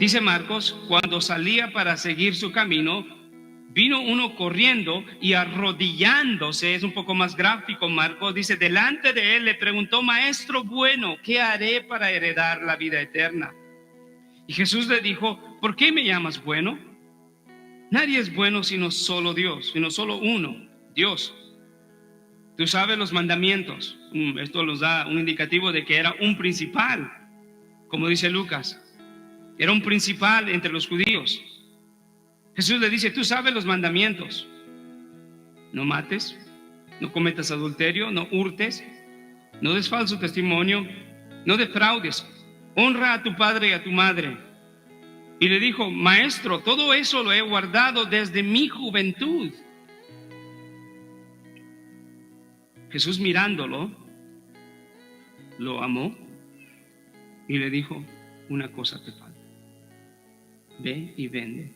Dice Marcos, cuando salía para seguir su camino, vino uno corriendo y arrodillándose, es un poco más gráfico Marcos, dice, delante de él le preguntó: Maestro bueno, ¿qué haré para heredar la vida eterna? Y Jesús le dijo: ¿por qué me llamas bueno? Nadie es bueno sino solo Dios, sino solo uno, Dios. Tú sabes los mandamientos. Esto nos da un indicativo de que era un principal, como dice Lucas. Era un principal entre los judíos. Jesús le dice: tú sabes los mandamientos. No mates, no cometas adulterio, no hurtes, no des falso testimonio, no defraudes, honra a tu padre y a tu madre. Y le dijo: Maestro, todo eso lo he guardado desde mi juventud. Jesús, mirándolo, lo amó y le dijo: una cosa te falta. Ve y vende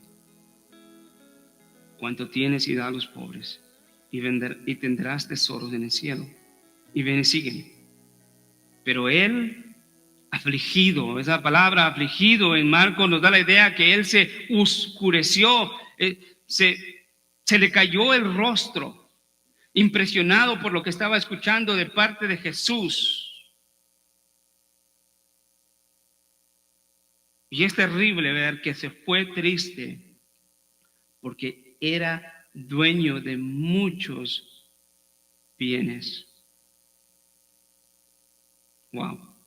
cuanto tienes y da a los pobres, y tendrás tesoros en el cielo. Y ven y sígueme. Pero él, afligido, esa palabra afligido en Marcos nos da la idea que él se oscureció, se le cayó el rostro, impresionado por lo que estaba escuchando de parte de Jesús. Y es terrible ver que se fue triste porque era dueño de muchos bienes. Wow.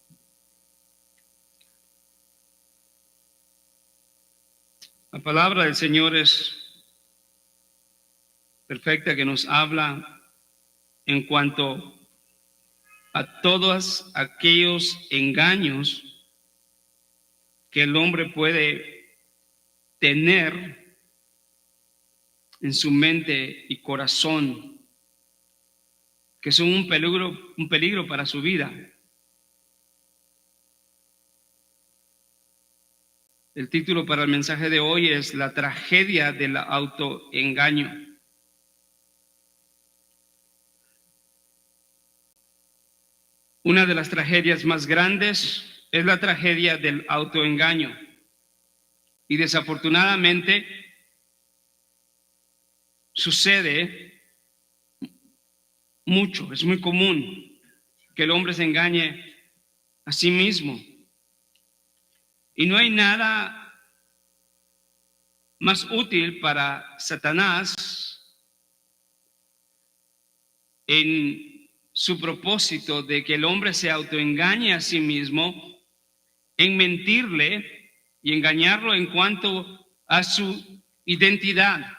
La palabra del Señor es perfecta, que nos habla en cuanto a todos aquellos engaños que el hombre puede tener en su mente y corazón, que son un peligro para su vida. El título para el mensaje de hoy es La tragedia del autoengaño. Una de las tragedias más grandes es la tragedia del autoengaño. Y desafortunadamente sucede mucho, es muy común que el hombre se engañe a sí mismo. Y no hay nada más útil para Satanás en su propósito de que el hombre se autoengañe a sí mismo, en mentirle y engañarlo en cuanto a su identidad.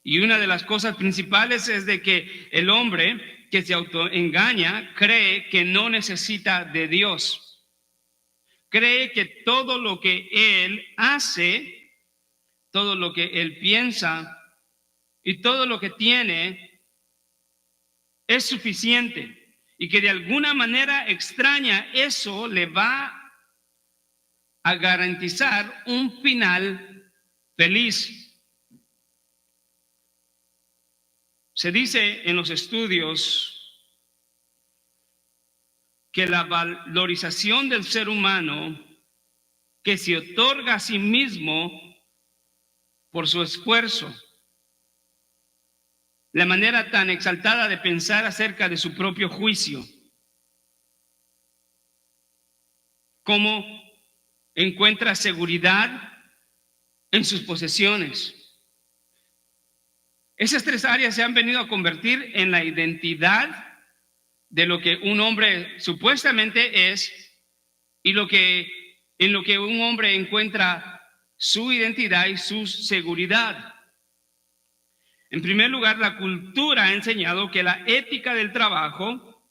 Y una de las cosas principales es de que el hombre que se autoengaña cree que no necesita de Dios. Cree que todo lo que él hace, todo lo que él piensa y todo lo que tiene es suficiente. Y que de alguna manera extraña eso le va a garantizar un final feliz. Se dice en los estudios que la valorización del ser humano que se otorga a sí mismo por su esfuerzo, la manera tan exaltada de pensar acerca de su propio juicio, cómo encuentra seguridad en sus posesiones. Esas tres áreas se han venido a convertir en la identidad de lo que un hombre supuestamente es y en lo que un hombre encuentra su identidad y su seguridad. En primer lugar, la cultura ha enseñado que la ética del trabajo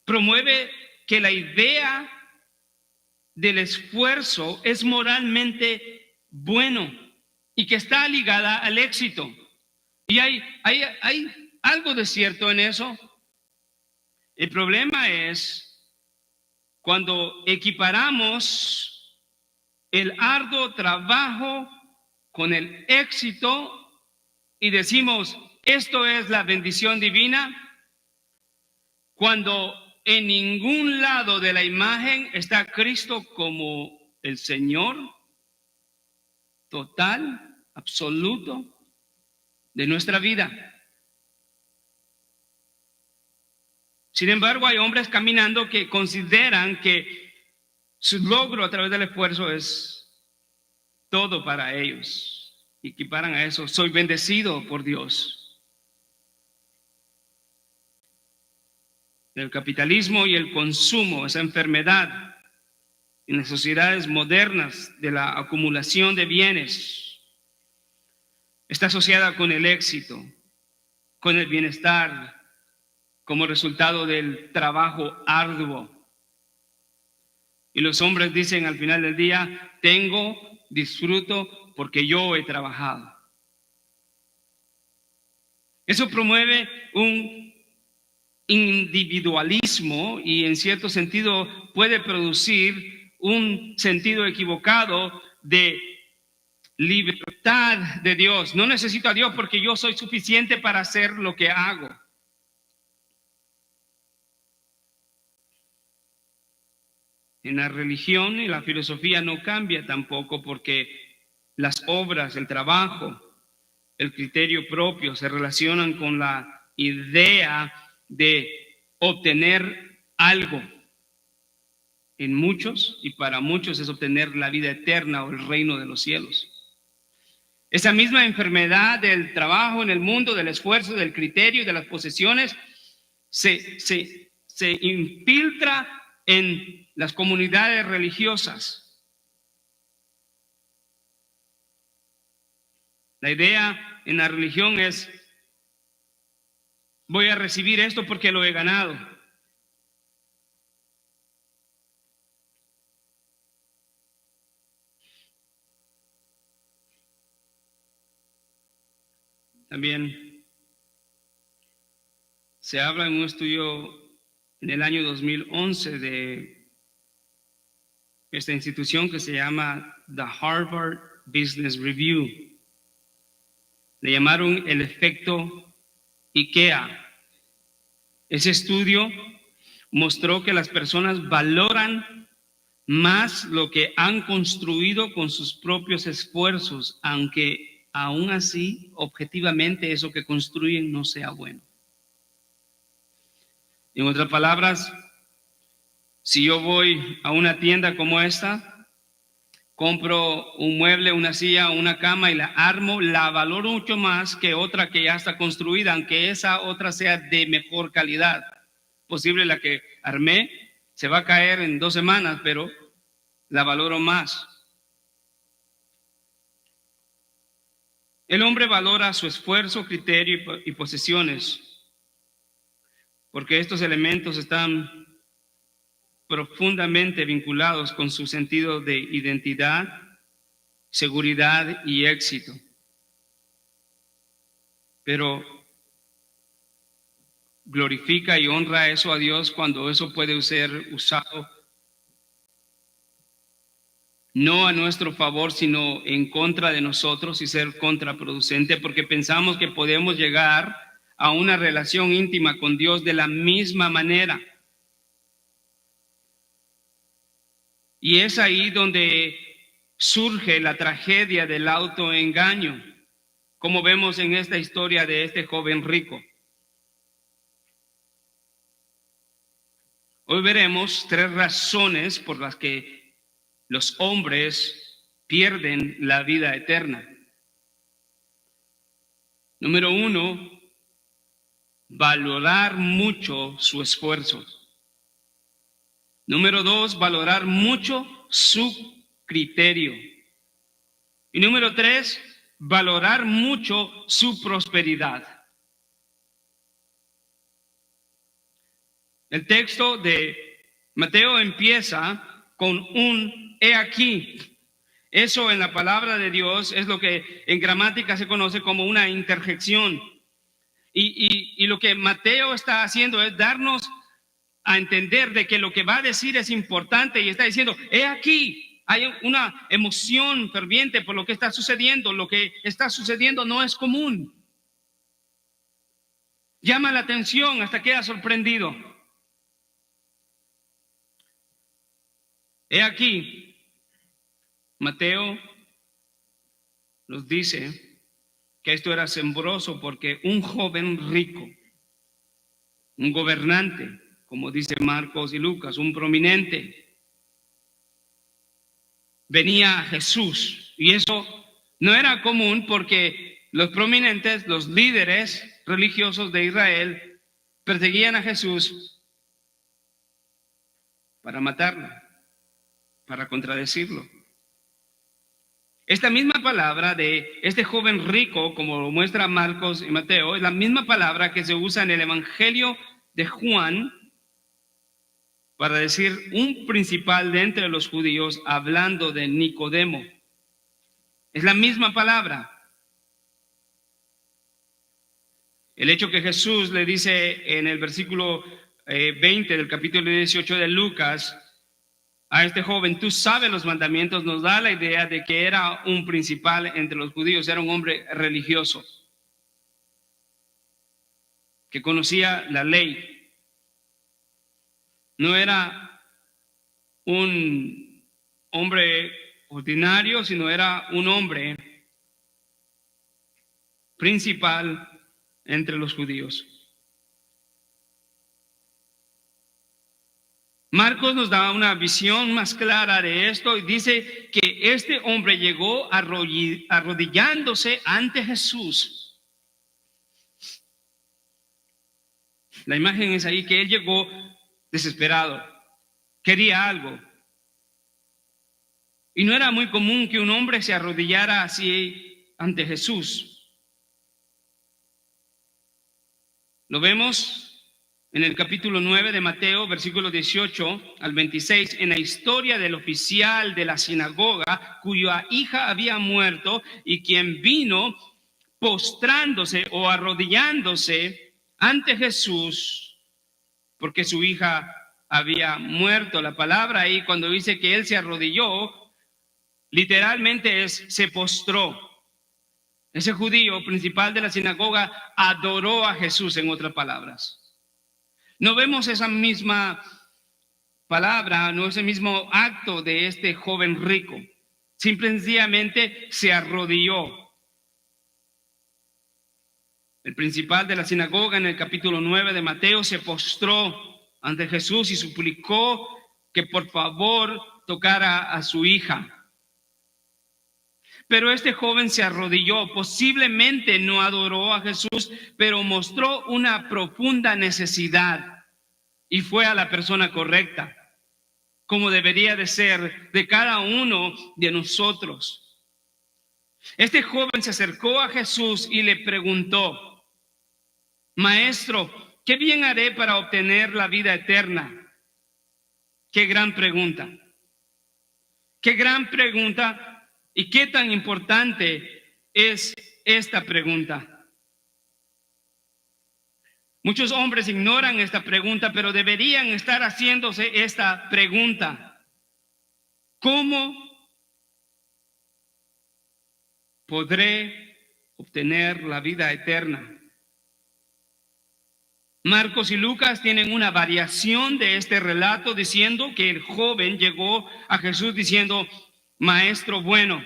promueve que la idea del esfuerzo es moralmente bueno y que está ligada al éxito. Y hay algo de cierto en eso. El problema es cuando equiparamos el arduo trabajo con el éxito y decimos, esto es la bendición divina, cuando en ningún lado de la imagen está Cristo como el Señor total, absoluto de nuestra vida. Sin embargo, hay hombres caminando que consideran que su logro a través del esfuerzo es todo para ellos. Y equiparan a eso: soy bendecido por Dios. El capitalismo y el consumo, esa enfermedad en las sociedades modernas de la acumulación de bienes, está asociada con el éxito, con el bienestar, como resultado del trabajo arduo. Y los hombres dicen al final del día: tengo, disfruto porque yo he trabajado. Eso promueve un individualismo y en cierto sentido puede producir un sentido equivocado de libertad de Dios. No necesito a Dios porque yo soy suficiente para hacer lo que hago. En la religión y la filosofía no cambia tampoco, porque las obras, el trabajo, el criterio propio se relacionan con la idea de obtener algo. En muchos y para muchos es obtener la vida eterna o el reino de los cielos. Esa misma enfermedad del trabajo en el mundo, del esfuerzo, del criterio y de las posesiones se infiltra en las comunidades religiosas. La idea en la religión es: voy a recibir esto porque lo he ganado. También se habla en un estudio en el año 2011 de esta institución que se llama The Harvard Business Review. Le llamaron el efecto IKEA. Ese estudio mostró que las personas valoran más lo que han construido con sus propios esfuerzos, aunque aún así, objetivamente, eso que construyen no sea bueno. En otras palabras, si yo voy a una tienda como esta, compro un mueble, una silla, una cama y la armo, la valoro mucho más que otra que ya está construida, aunque esa otra sea de mejor calidad. Posible la que armé se va a caer en 2 semanas, pero la valoro más. El hombre valora su esfuerzo, criterio y posesiones, porque estos elementos están profundamente vinculados con su sentido de identidad, seguridad y éxito. Pero glorifica y honra eso a Dios cuando eso puede ser usado no a nuestro favor, sino en contra de nosotros y ser contraproducente, porque pensamos que podemos llegar a una relación íntima con Dios de la misma manera. Y es ahí donde surge la tragedia del autoengaño, como vemos en esta historia de este joven rico. Hoy veremos 3 razones por las que los hombres pierden la vida eterna. Número 1, valorar mucho su esfuerzo. Número 2, valorar mucho su criterio. Y número 3, valorar mucho su prosperidad. El texto de Mateo empieza con un he aquí. Eso en la palabra de Dios es lo que en gramática se conoce como una interjección. Y lo que Mateo está haciendo es darnos a entender de que lo que va a decir es importante, y está diciendo, he aquí, hay una emoción ferviente por lo que está sucediendo. Lo que está sucediendo no es común. Llama la atención hasta queda sorprendido. He aquí, Mateo nos dice que esto era asombroso porque un joven rico, un gobernante, como dice Marcos y Lucas, un prominente, venía a Jesús. Y eso no era común porque los prominentes, los líderes religiosos de Israel, perseguían a Jesús para matarlo, para contradecirlo. Esta misma palabra de este joven rico, como lo muestra Marcos y Mateo, es la misma palabra que se usa en el Evangelio de Juan para decir un principal de entre los judíos, hablando de Nicodemo. Es la misma palabra. El hecho que Jesús le dice en el versículo 20 del capítulo 18 de Lucas a este joven, tú sabes los mandamientos, nos da la idea de que era un principal entre los judíos, era un hombre religioso, que conocía la ley. No era un hombre ordinario, sino era un hombre principal entre los judíos. Marcos nos da una visión más clara de esto y dice que este hombre llegó arrodillándose ante Jesús. La imagen es ahí que él llegó desesperado, quería algo. Y no era muy común que un hombre se arrodillara así ante Jesús. Lo vemos en el capítulo 9 de Mateo, versículos 18 al 26, en la historia del oficial de la sinagoga, cuya hija había muerto y quien vino postrándose o arrodillándose ante Jesús, porque su hija había muerto. La palabra ahí, cuando dice que él se arrodilló, literalmente se postró. Ese judío principal de la sinagoga adoró a Jesús, en otras palabras. No vemos esa misma palabra, no ese mismo acto de este joven rico. Simplemente se arrodilló. El principal de la sinagoga en el capítulo 9 de Mateo se postró ante Jesús y suplicó que por favor tocara a su hija. Pero este joven se arrodilló, posiblemente no adoró a Jesús, pero mostró una profunda necesidad y fue a la persona correcta, como debería de ser de cada uno de nosotros. Este joven se acercó a Jesús y le preguntó: Maestro, ¿qué bien haré para obtener la vida eterna? Qué gran pregunta. Qué gran pregunta. ¿Y qué tan importante es esta pregunta? Muchos hombres ignoran esta pregunta, pero deberían estar haciéndose esta pregunta. ¿Cómo podré obtener la vida eterna? Marcos y Lucas tienen una variación de este relato diciendo que el joven llegó a Jesús diciendo: Maestro bueno.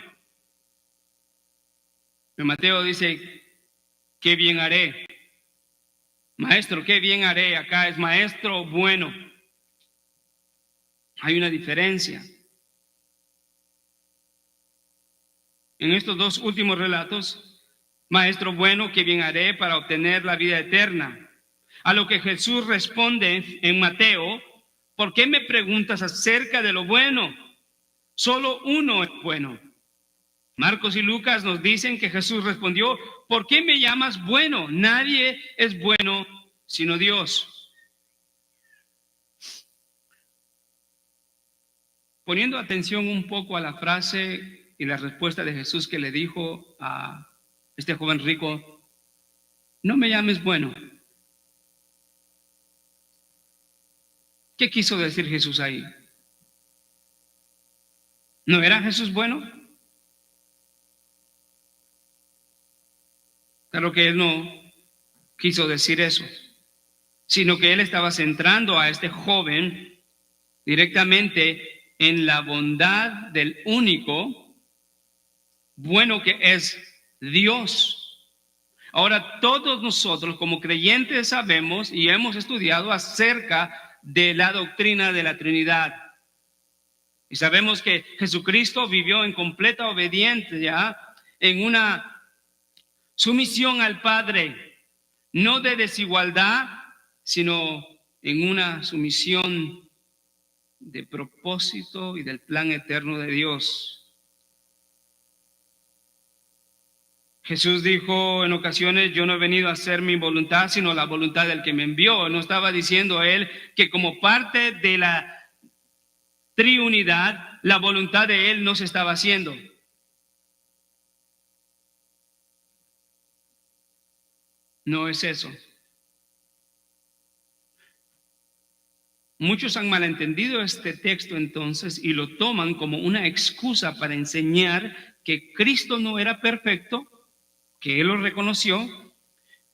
Pero Mateo dice: ¿qué bien haré? Maestro, ¿qué bien haré? Acá es maestro bueno. Hay una diferencia. En estos dos últimos relatos, maestro bueno, ¿qué bien haré para obtener la vida eterna? A lo que Jesús responde en Mateo: ¿por qué me preguntas acerca de lo bueno? Solo uno es bueno. Marcos y Lucas nos dicen que Jesús respondió: ¿por qué me llamas bueno? Nadie es bueno sino Dios. Poniendo atención un poco a la frase y la respuesta de Jesús que le dijo a este joven rico: no me llames bueno. ¿Qué quiso decir Jesús ahí? ¿No era Jesús bueno? Claro que él no quiso decir eso, sino que él estaba centrando a este joven directamente en la bondad del único bueno que es Dios. Ahora, todos nosotros como creyentes sabemos y hemos estudiado acerca de la doctrina de la Trinidad. Y sabemos que Jesucristo vivió en completa obediencia, en una sumisión al Padre, no de desigualdad, sino en una sumisión de propósito y del plan eterno de Dios. Jesús dijo en ocasiones, yo no he venido a hacer mi voluntad, sino la voluntad del que me envió. No estaba diciendo él que como parte de la triunidad, la voluntad de él no se estaba haciendo. No es eso. Muchos han malentendido este texto entonces y lo toman como una excusa para enseñar que Cristo no era perfecto, que Él lo reconoció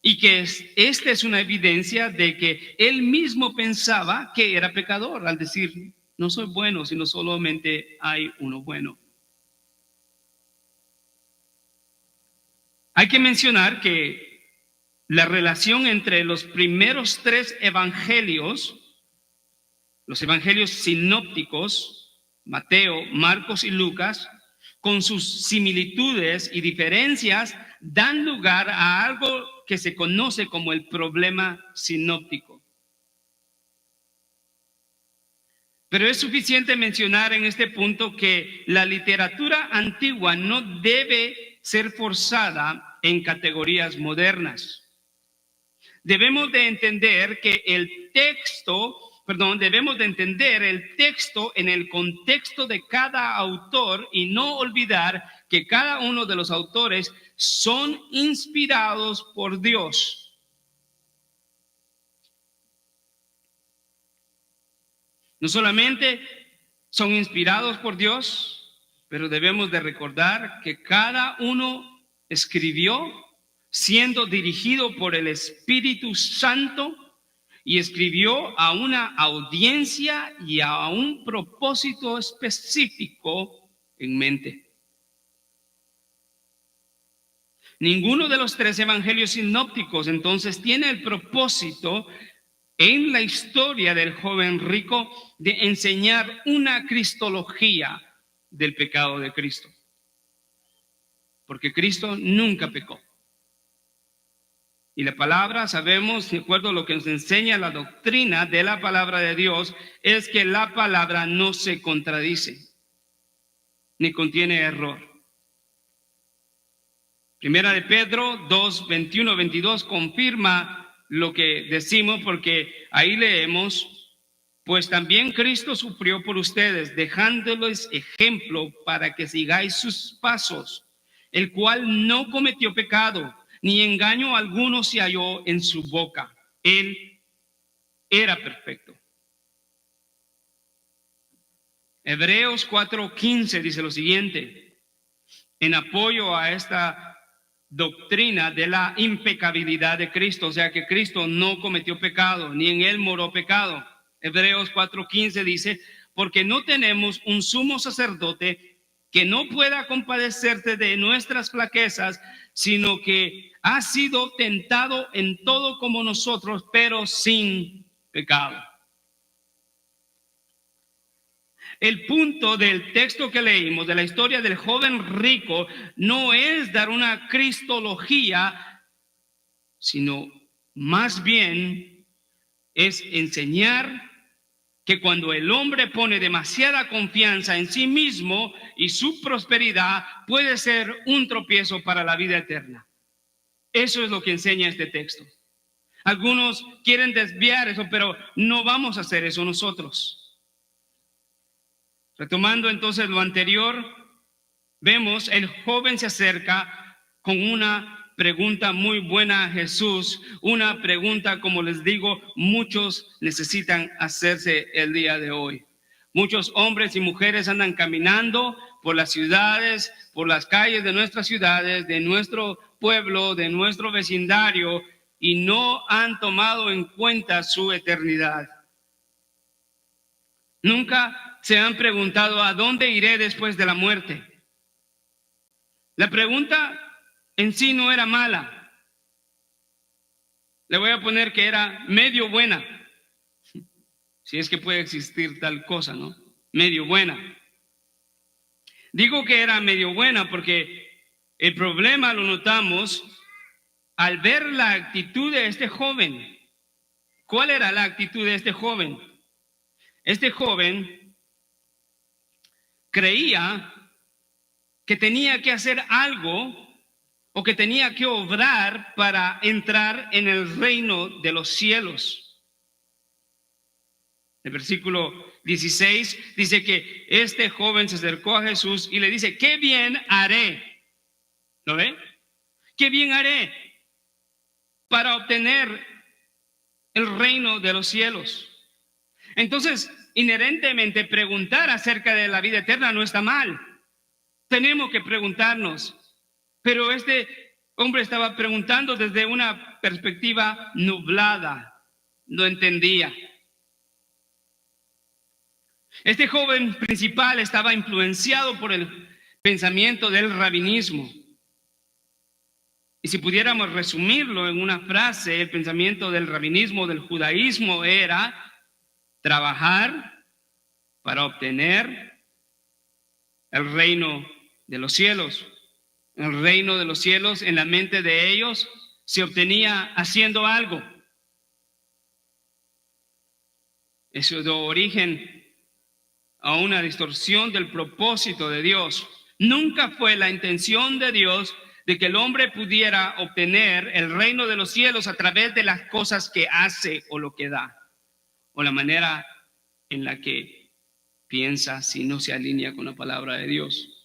y que esta es una evidencia de que Él mismo pensaba que era pecador al decir, no soy bueno, sino solamente hay uno bueno. Hay que mencionar que la relación entre los primeros 3 evangelios, los evangelios sinópticos, Mateo, Marcos y Lucas, con sus similitudes y diferencias, dan lugar a algo que se conoce como el problema sinóptico. Pero es suficiente mencionar en este punto que la literatura antigua no debe ser forzada en categorías modernas. Debemos de entender el texto en el contexto de cada autor y no olvidar que cada uno de los autores son inspirados por Dios. No solamente son inspirados por Dios, pero debemos de recordar que cada uno escribió siendo dirigido por el Espíritu Santo y escribió a una audiencia y a un propósito específico en mente. Ninguno de los 3 evangelios sinópticos entonces tiene el propósito en la historia del joven rico de enseñar una cristología del pecado de Cristo. Porque Cristo nunca pecó. Y la palabra, sabemos, de acuerdo a lo que nos enseña la doctrina de la palabra de Dios, es que la palabra no se contradice, ni contiene error. Primera de Pedro 2, 21, 22 confirma lo que decimos, porque ahí leemos, pues también Cristo sufrió por ustedes, dejándoles ejemplo para que sigáis sus pasos, el cual no cometió pecado, ni engaño alguno se halló en su boca. Él era perfecto. Hebreos 4:15 dice lo siguiente, en apoyo a esta doctrina de la impecabilidad de Cristo, o sea que Cristo no cometió pecado, ni en él moró pecado. Hebreos 4:15 dice, porque no tenemos un sumo sacerdote que no pueda compadecerse de nuestras flaquezas, sino que ha sido tentado en todo como nosotros, pero sin pecado. El punto del texto que leímos, de la historia del joven rico, no es dar una cristología, sino más bien es enseñar que cuando el hombre pone demasiada confianza en sí mismo y su prosperidad, puede ser un tropiezo para la vida eterna. Eso es lo que enseña este texto. Algunos quieren desviar eso, pero no vamos a hacer eso nosotros. Retomando entonces lo anterior, vemos el joven se acerca con una pregunta muy buena a Jesús, una pregunta, como les digo, muchos necesitan hacerse el día de hoy. Muchos hombres y mujeres andan caminando por las ciudades, por las calles de nuestras ciudades, de nuestro pueblo, de nuestro vecindario, y no han tomado en cuenta su eternidad. Nunca se han preguntado a dónde iré después de la muerte. La pregunta en sí no era mala. Le voy a poner que era medio buena. Si es que puede existir tal cosa, ¿no? Medio buena. Digo que era medio buena porque el problema lo notamos al ver la actitud de este joven. ¿Cuál era la actitud de este joven? Este joven creía que tenía que hacer algo o que tenía que obrar para entrar en el reino de los cielos. El versículo 16 dice que este joven se acercó a Jesús y le dice, ¿qué bien haré? ¿Lo ve? ¿Qué bien haré para obtener el reino de los cielos? Entonces, inherentemente preguntar acerca de la vida eterna no está mal. Tenemos que preguntarnos. Pero este hombre estaba preguntando desde una perspectiva nublada. No entendía. Este joven principal estaba influenciado por el pensamiento del rabinismo. Y si pudiéramos resumirlo en una frase, el pensamiento del rabinismo, del judaísmo era trabajar para obtener el reino de los cielos. El reino de los cielos en la mente de ellos se obtenía haciendo algo. Eso dio origen a una distorsión del propósito de Dios. Nunca fue la intención de Dios de que el hombre pudiera obtener el reino de los cielos a través de las cosas que hace o lo que da, o la manera en la que piensa si no se alinea con la palabra de Dios.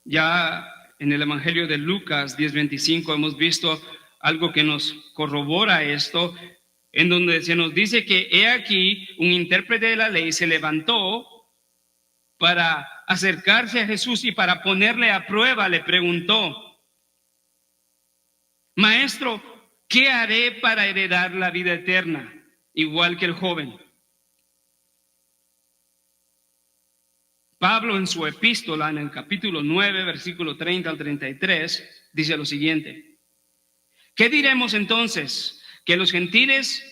Ya en el Evangelio de Lucas 10:25 hemos visto algo que nos corrobora esto, en donde se nos dice que he aquí un intérprete de la ley se levantó para acercarse a Jesús y para ponerle a prueba le preguntó, Maestro, ¿qué haré para heredar la vida eterna? Igual que el joven. Pablo en su epístola, en el capítulo 9, versículo 30 al 33, dice lo siguiente. ¿Qué diremos entonces? Que los gentiles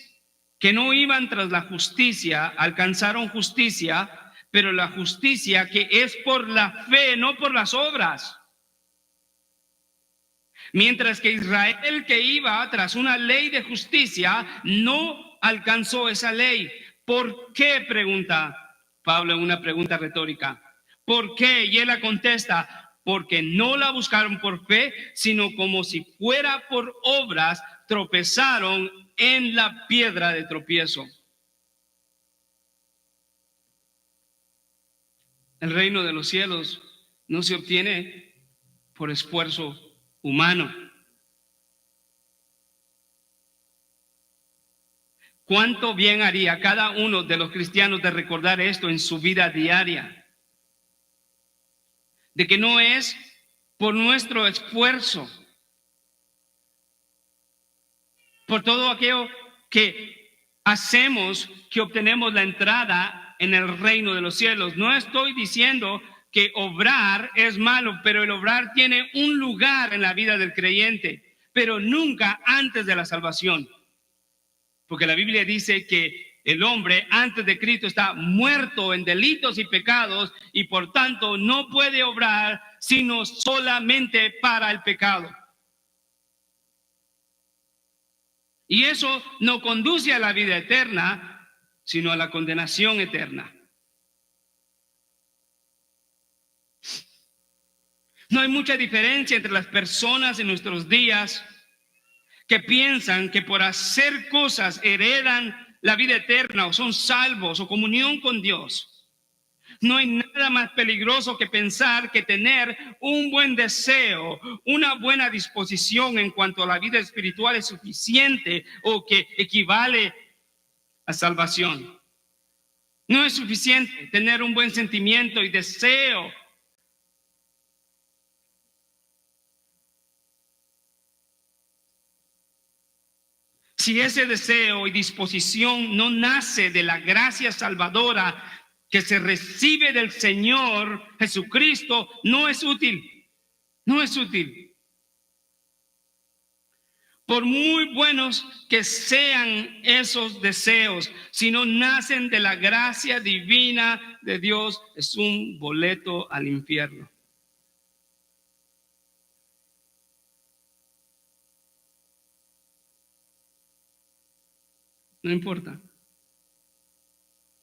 que no iban tras la justicia alcanzaron justicia, pero la justicia que es por la fe, no por las obras. Mientras que Israel que iba tras una ley de justicia no alcanzó esa ley. ¿Por qué? Pregunta Pablo en una pregunta retórica. ¿Por qué? Y él la contesta, porque no la buscaron por fe, sino como si fuera por obras, tropezaron en la piedra de tropiezo. El reino de los cielos no se obtiene por esfuerzo humano. ¿Cuánto bien haría cada uno de los cristianos de recordar esto en su vida diaria? De que no es por nuestro esfuerzo, por todo aquello que hacemos, que obtenemos la entrada en el reino de los cielos. No estoy diciendo que obrar es malo, pero el obrar tiene un lugar en la vida del creyente, pero nunca antes de la salvación. Porque la Biblia dice que el hombre antes de Cristo está muerto en delitos y pecados y por tanto no puede obrar sino solamente para el pecado. Y eso no conduce a la vida eterna, sino a la condenación eterna. No hay mucha diferencia entre las personas en nuestros días que piensan que por hacer cosas heredan la vida eterna o son salvos o comunión con Dios. No hay nada más peligroso que pensar que tener un buen deseo, una buena disposición en cuanto a la vida espiritual es suficiente o que equivale a salvación. No es suficiente tener un buen sentimiento y deseo. Si ese deseo y disposición no nace de la gracia salvadora que se recibe del Señor Jesucristo, no es útil. No es útil. Por muy buenos que sean esos deseos, si no nacen de la gracia divina de Dios, es un boleto al infierno. No importa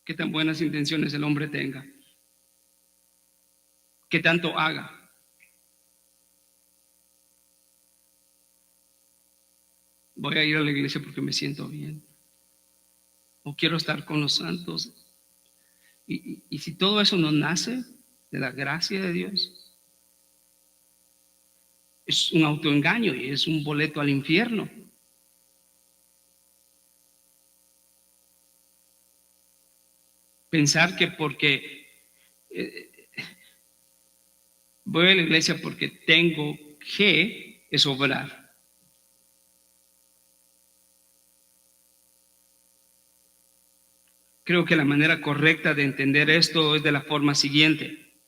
qué tan buenas intenciones el hombre tenga, qué tanto haga. Voy a ir a la iglesia porque me siento bien, o quiero estar con los santos. Y si todo eso no nace de la gracia de Dios, es un autoengaño y es un boleto al infierno. Pensar que porque voy a la iglesia porque tengo que es obrar. Creo que la manera correcta de entender esto es de la forma siguiente.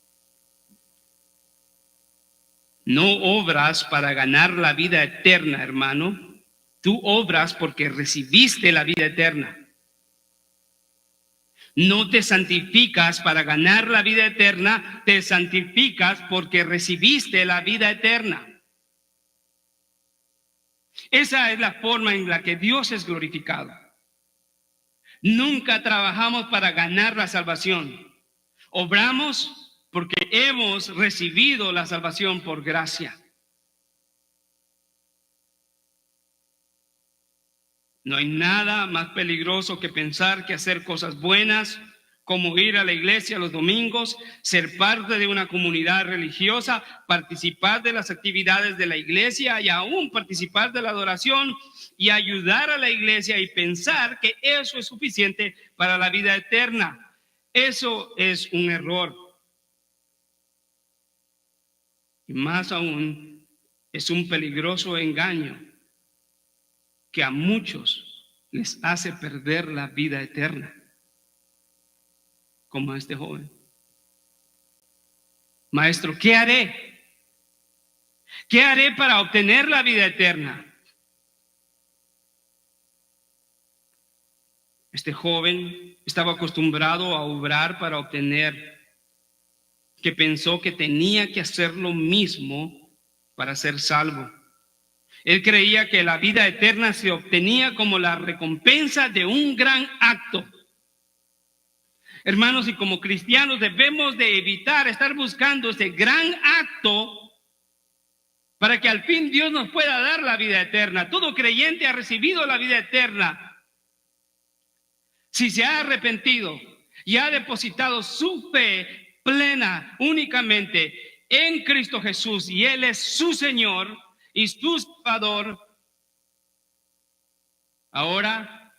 No obras para ganar la vida eterna, hermano. Tú obras porque recibiste la vida eterna. No te santificas para ganar la vida eterna, te santificas porque recibiste la vida eterna. Esa es la forma en la que Dios es glorificado. Nunca trabajamos para ganar la salvación. Obramos porque hemos recibido la salvación por gracia. No hay nada más peligroso que pensar que hacer cosas buenas, como ir a la iglesia los domingos, ser parte de una comunidad religiosa, participar de las actividades de la iglesia y aún participar de la adoración y ayudar a la iglesia y pensar que eso es suficiente para la vida eterna. Eso es un error. Y más aún, es un peligroso engaño que a muchos les hace perder la vida eterna, como a este joven. Maestro, ¿qué haré? ¿Qué haré para obtener la vida eterna? Este joven estaba acostumbrado a obrar para obtener, que pensó que tenía que hacer lo mismo para ser salvo. Él creía que la vida eterna se obtenía como la recompensa de un gran acto. Hermanos, y como cristianos debemos de evitar estar buscando ese gran acto para que al fin Dios nos pueda dar la vida eterna. Todo creyente ha recibido la vida eterna si se ha arrepentido y ha depositado su fe plena únicamente en Cristo Jesús, y Él es su Señor y su Salvador. Ahora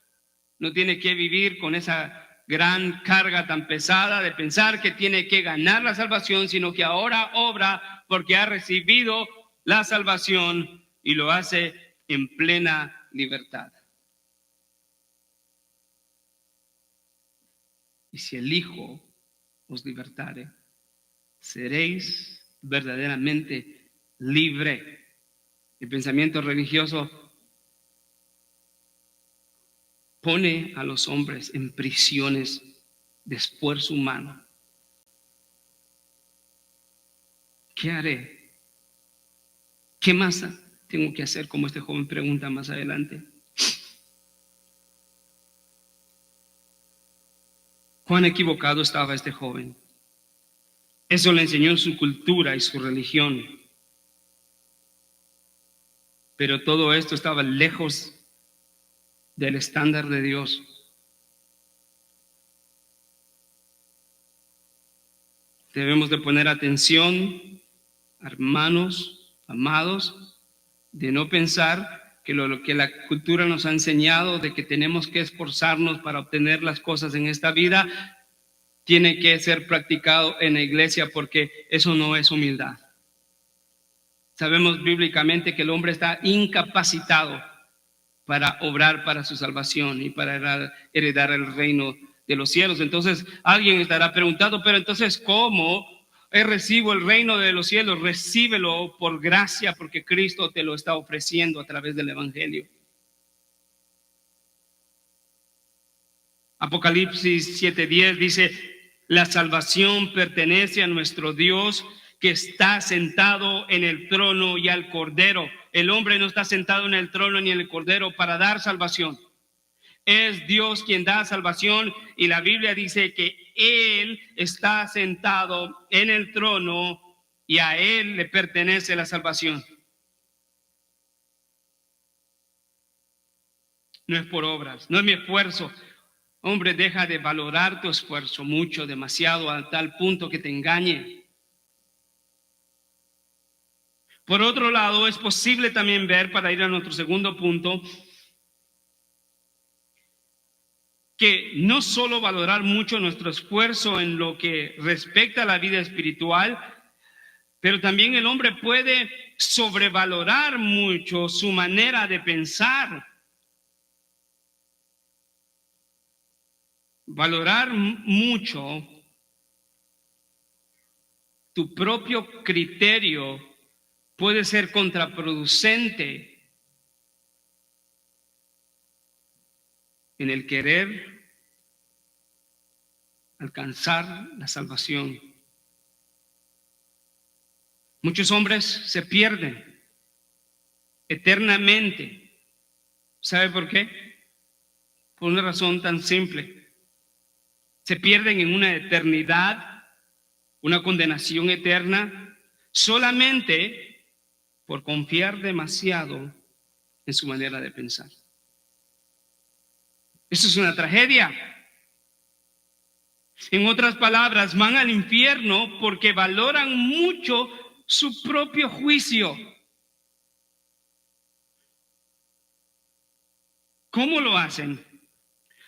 no tiene que vivir con esa gran carga tan pesada de pensar que tiene que ganar la salvación, sino que ahora obra porque ha recibido la salvación y lo hace en plena libertad. Y si el Hijo os libertare, seréis verdaderamente libre. El pensamiento religioso pone a los hombres en prisiones de esfuerzo humano. ¿Qué haré? ¿Qué más tengo que hacer? Como este joven pregunta más adelante. ¿Cuán equivocado estaba este joven? Eso le enseñó su cultura y su religión. Pero todo esto estaba lejos del estándar de Dios. Debemos de poner atención, hermanos, amados, de no pensar que lo que la cultura nos ha enseñado de que tenemos que esforzarnos para obtener las cosas en esta vida tiene que ser practicado en la iglesia, porque eso no es humildad. Sabemos bíblicamente que el hombre está incapacitado para obrar para su salvación y para heredar el reino de los cielos. Entonces alguien estará preguntando, pero entonces ¿cómo recibo el reino de los cielos? Recíbelo por gracia, porque Cristo te lo está ofreciendo a través del evangelio. Apocalipsis 7:10 dice: la salvación pertenece a nuestro Dios, que está sentado en el trono, y al Cordero. El hombre no está sentado en el trono ni en el Cordero para dar salvación. Es Dios quien da salvación, y la Biblia dice que Él está sentado en el trono y a Él le pertenece la salvación. No es por obras, no es mi esfuerzo. Hombre, deja de valorar tu esfuerzo mucho, demasiado, a tal punto que te engañe. Por otro lado, es posible también ver, para ir a nuestro segundo punto, que no solo valorar mucho nuestro esfuerzo en lo que respecta a la vida espiritual, pero también el hombre puede sobrevalorar mucho su manera de pensar. Valorar mucho tu propio criterio puede ser contraproducente en el querer alcanzar la salvación. Muchos hombres se pierden eternamente. ¿Sabe por qué? Por una razón tan simple. Se pierden en una eternidad, una condenación eterna, solamente por confiar demasiado en su manera de pensar. Eso es una tragedia. En otras palabras, van al infierno porque valoran mucho su propio juicio. ¿Cómo lo hacen?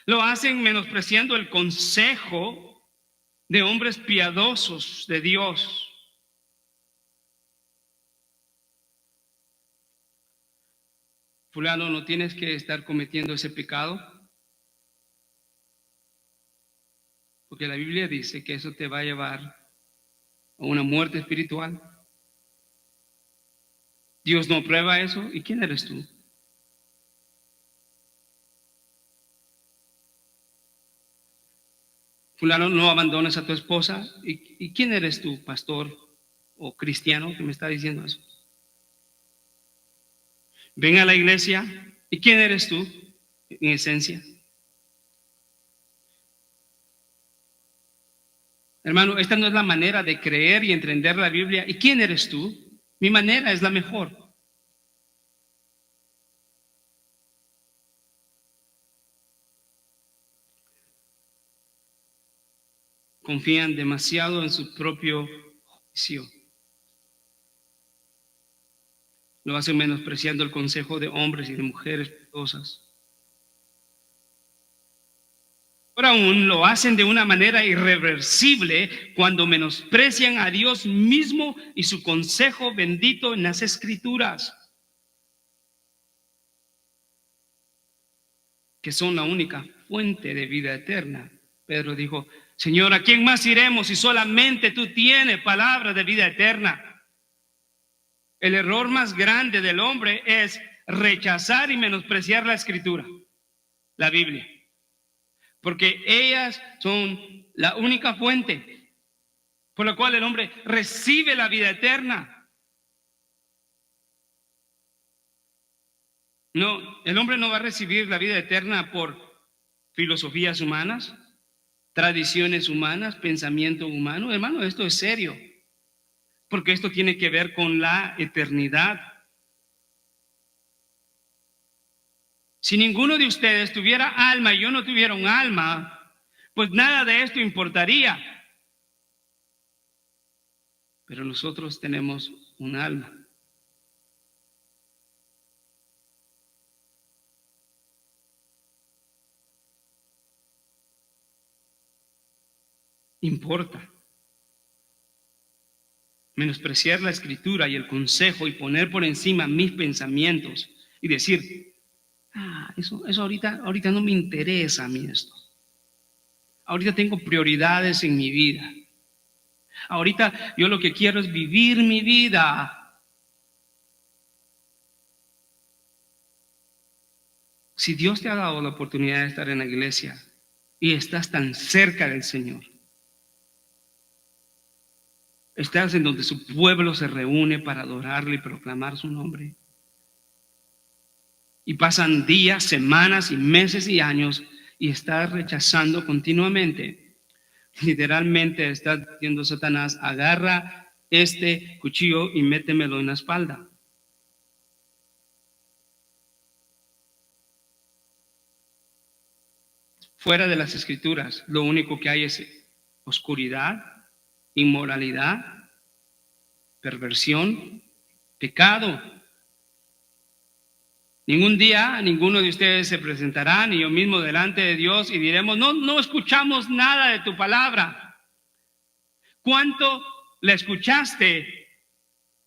Lo hacen menospreciando el consejo de hombres piadosos de Dios. Fulano, no tienes que estar cometiendo ese pecado, porque la Biblia dice que eso te va a llevar a una muerte espiritual. Dios no prueba eso. ¿Y quién eres tú? Fulano, no abandones a tu esposa. ¿Y quién eres tú, pastor o cristiano, que me está diciendo eso? Ven a la iglesia. ¿Y quién eres tú, en esencia? Hermano, esta no es la manera de creer y entender la Biblia. ¿Y quién eres tú? Mi manera es la mejor. Confían demasiado en su propio juicio. Lo hacen menospreciando el consejo de hombres y de mujeres piadosas. Ahora aún lo hacen de una manera irreversible cuando menosprecian a Dios mismo y su consejo bendito en las Escrituras, que son la única fuente de vida eterna. Pedro dijo: Señor, ¿a quién más iremos si solamente tú tienes palabra de vida eterna? El error más grande del hombre es rechazar y menospreciar la Escritura, la Biblia, porque ellas son la única fuente por la cual el hombre recibe la vida eterna. No, el hombre no va a recibir la vida eterna por filosofías humanas, tradiciones humanas, pensamiento humano. Hermano, esto es serio, porque esto tiene que ver con la eternidad. Si ninguno de ustedes tuviera alma y yo no tuviera un alma, pues nada de esto importaría. Pero nosotros tenemos un alma. Importa. Menospreciar la Escritura y el consejo y poner por encima mis pensamientos y decir: Eso ahorita no me interesa a mí esto. Ahorita tengo prioridades en mi vida. Ahorita yo lo que quiero es vivir mi vida. Si Dios te ha dado la oportunidad de estar en la iglesia y estás tan cerca del Señor, estás en donde su pueblo se reúne para adorarle y proclamar su nombre, y pasan días, semanas y meses y años y estás rechazando continuamente, literalmente estás diciendo: Satanás, agarra este cuchillo y métemelo en la espalda. Fuera de las escrituras, lo único que hay es oscuridad, inmoralidad, perversión, pecado. Ningún día ninguno de ustedes se presentará, ni yo mismo, delante de Dios y diremos: no escuchamos nada de tu palabra. ¿Cuánto la escuchaste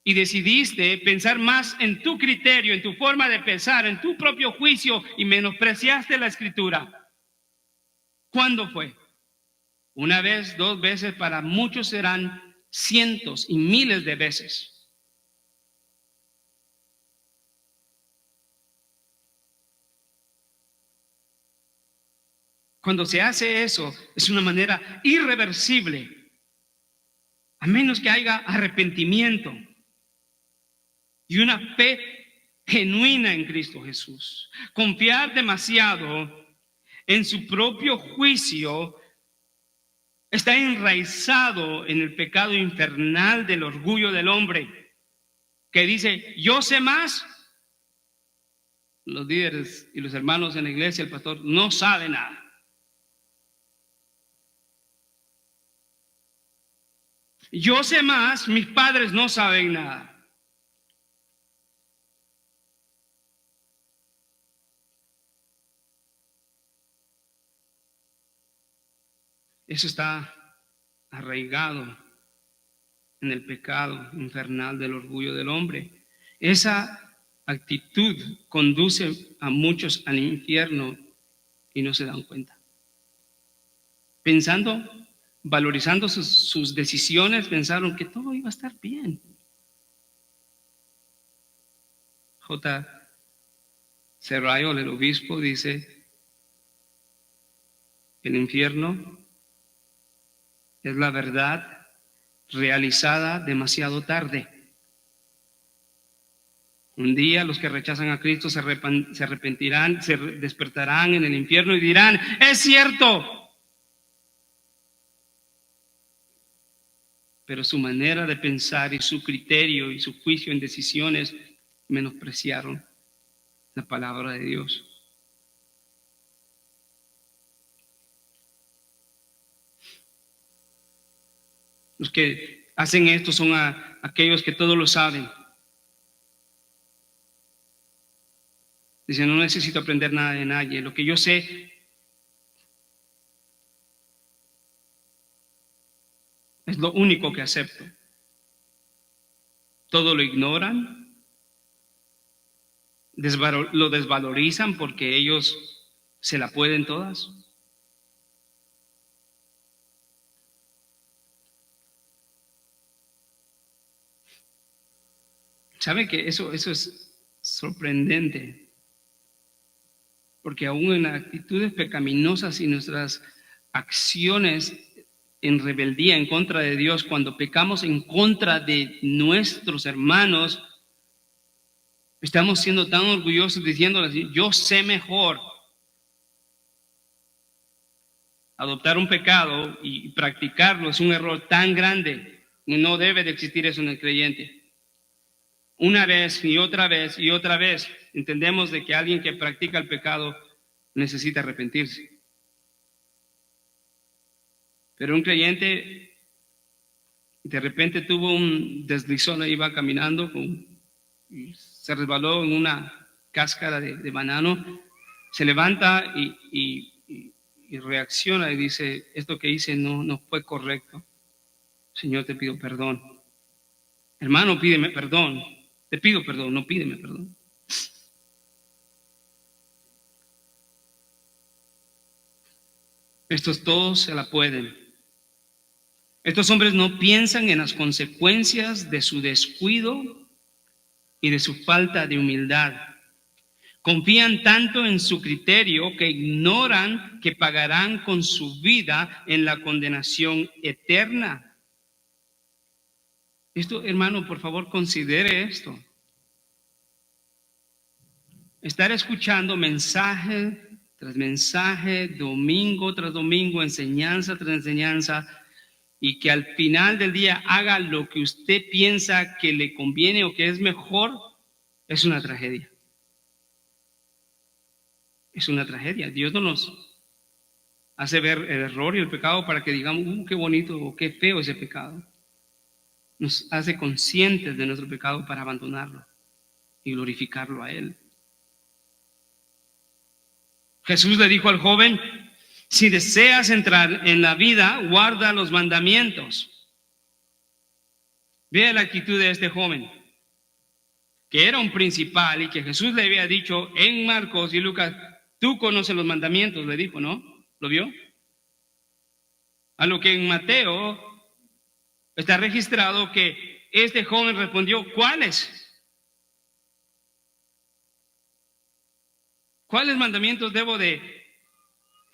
y decidiste pensar más en tu criterio, en tu forma de pensar, en tu propio juicio, y menospreciaste la escritura? ¿Cuándo fue? Una vez, 2 veces, para muchos serán cientos y miles de veces. Cuando se hace eso, es una manera irreversible, a menos que haya arrepentimiento y una fe genuina en Cristo Jesús. Confiar demasiado en su propio juicio está enraizado en el pecado infernal del orgullo del hombre, que dice: yo sé más. Los líderes y los hermanos en la iglesia, el pastor, no sabe nada. Yo sé más, mis padres no saben nada. Eso está arraigado en el pecado infernal del orgullo del hombre. Esa actitud conduce a muchos al infierno y no se dan cuenta. Valorizando sus decisiones, pensaron que todo iba a estar bien. J. Serrayol, el obispo, dice: el infierno es la verdad realizada demasiado tarde. Un día los que rechazan a Cristo se arrepentirán, se despertarán en el infierno y dirán: es cierto. Pero su manera de pensar y su criterio y su juicio en decisiones menospreciaron la palabra de Dios. Los que hacen esto son aquellos que todo lo saben. Dicen: no necesito aprender nada de nadie. Lo que yo sé es lo único que acepto. Todo lo ignoran, lo desvalorizan porque ellos se la pueden todas. ¿Sabe que eso es sorprendente? Porque aún en actitudes pecaminosas y nuestras acciones en rebeldía en contra de Dios, cuando pecamos en contra de nuestros hermanos, estamos siendo tan orgullosos diciéndoles: yo sé mejor. Adoptar un pecado y practicarlo es un error tan grande. No debe de existir eso en el creyente. Una vez y otra vez y otra vez entendemos de que alguien que practica el pecado necesita arrepentirse. Pero un creyente de repente tuvo un deslizón, iba caminando y se resbaló en una cáscara de banano, se levanta y reacciona y dice: esto que hice no fue correcto. Señor, te pido perdón. Hermano, pídeme perdón. Te pido perdón, no pídeme perdón. Estos todos se la pueden. Estos hombres no piensan en las consecuencias de su descuido y de su falta de humildad. Confían tanto en su criterio que ignoran que pagarán con su vida en la condenación eterna. Esto, hermano, por favor, considere esto. Estar escuchando mensaje tras mensaje, domingo tras domingo, enseñanza tras enseñanza, y que al final del día haga lo que usted piensa que le conviene o que es mejor, es una tragedia. Es una tragedia. Dios no nos hace ver el error y el pecado para que digamos, qué bonito o qué feo ese pecado. Nos hace conscientes de nuestro pecado para abandonarlo y glorificarlo a Él. Jesús le dijo al joven: si deseas entrar en la vida, guarda los mandamientos. Vea la actitud de este joven, que era un principal y que Jesús le había dicho en Marcos y Lucas: tú conoces los mandamientos, le dijo, ¿no? ¿Lo vio? A lo que en Mateo está registrado que este joven respondió: ¿cuáles? ¿Cuáles mandamientos debo de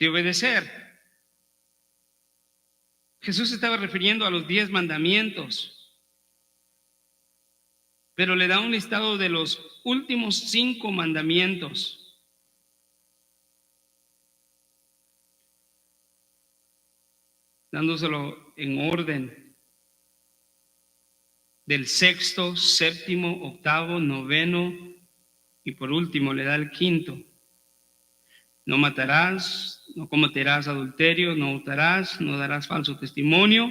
obedecer? Jesús estaba refiriendo a los 10 mandamientos, pero le da un listado de los últimos 5 mandamientos. Dándoselo en orden, del 6º, 7º, 8º, 9º, y por último le da el 5º. No matarás, no cometerás adulterio, no hurtarás, no darás falso testimonio.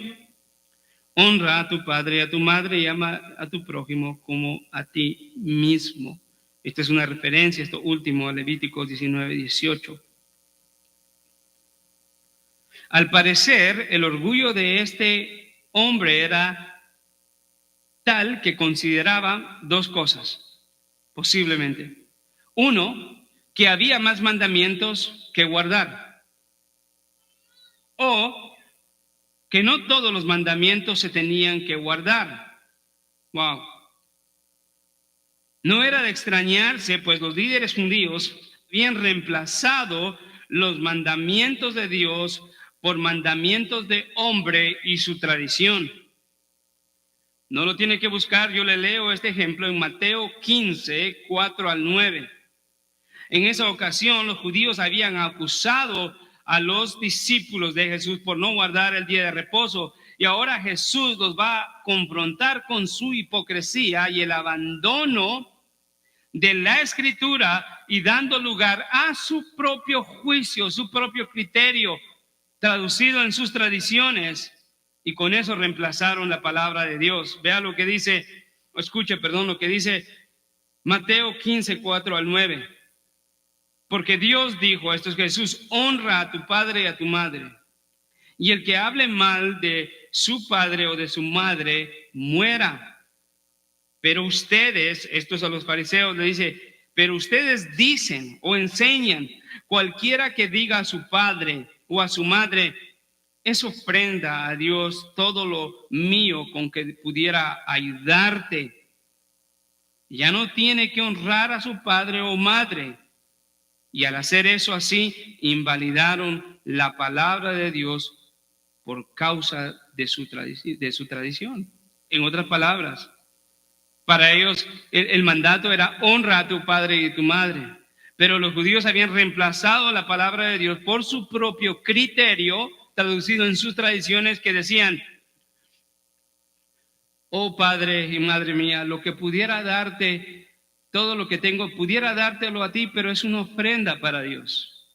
Honra a tu padre y a tu madre y ama a tu prójimo como a ti mismo. Esta es una referencia, esto último, a Levíticos 19:18. Al parecer, el orgullo de este hombre era tal que consideraba 2 cosas, posiblemente. Uno, que había más mandamientos que guardar, o que no todos los mandamientos se tenían que guardar. Wow. No era de extrañarse, pues los líderes judíos habían reemplazado los mandamientos de Dios por mandamientos de hombre y su tradición. No lo tiene que buscar, yo le leo este ejemplo en Mateo 15, 4 al 9. En esa ocasión los judíos habían acusado a los discípulos de Jesús por no guardar el día de reposo, y ahora Jesús los va a confrontar con su hipocresía y el abandono de la escritura, y dando lugar a su propio juicio, su propio criterio, traducido en sus tradiciones, y con eso reemplazaron la palabra de Dios. Vea lo que dice, lo que dice Mateo 15, 4 al 9. Porque Dios dijo, esto es Jesús: honra a tu padre y a tu madre, y el que hable mal de su padre o de su madre, muera. Pero ustedes, esto es a los fariseos, le dice: pero ustedes dicen o enseñan, cualquiera que diga a su padre o a su madre, es ofrenda a Dios todo lo mío con que pudiera ayudarte, ya no tiene que honrar a su padre o madre. Y al hacer eso así, invalidaron la palabra de Dios por causa de su tradición. En otras palabras, para ellos el mandato era: honra a tu padre y a tu madre. Pero los judíos habían reemplazado la palabra de Dios por su propio criterio, traducido en sus tradiciones, que decían: oh padre y madre mía, lo que pudiera darte, todo lo que tengo, pudiera dártelo a ti, pero es una ofrenda para Dios.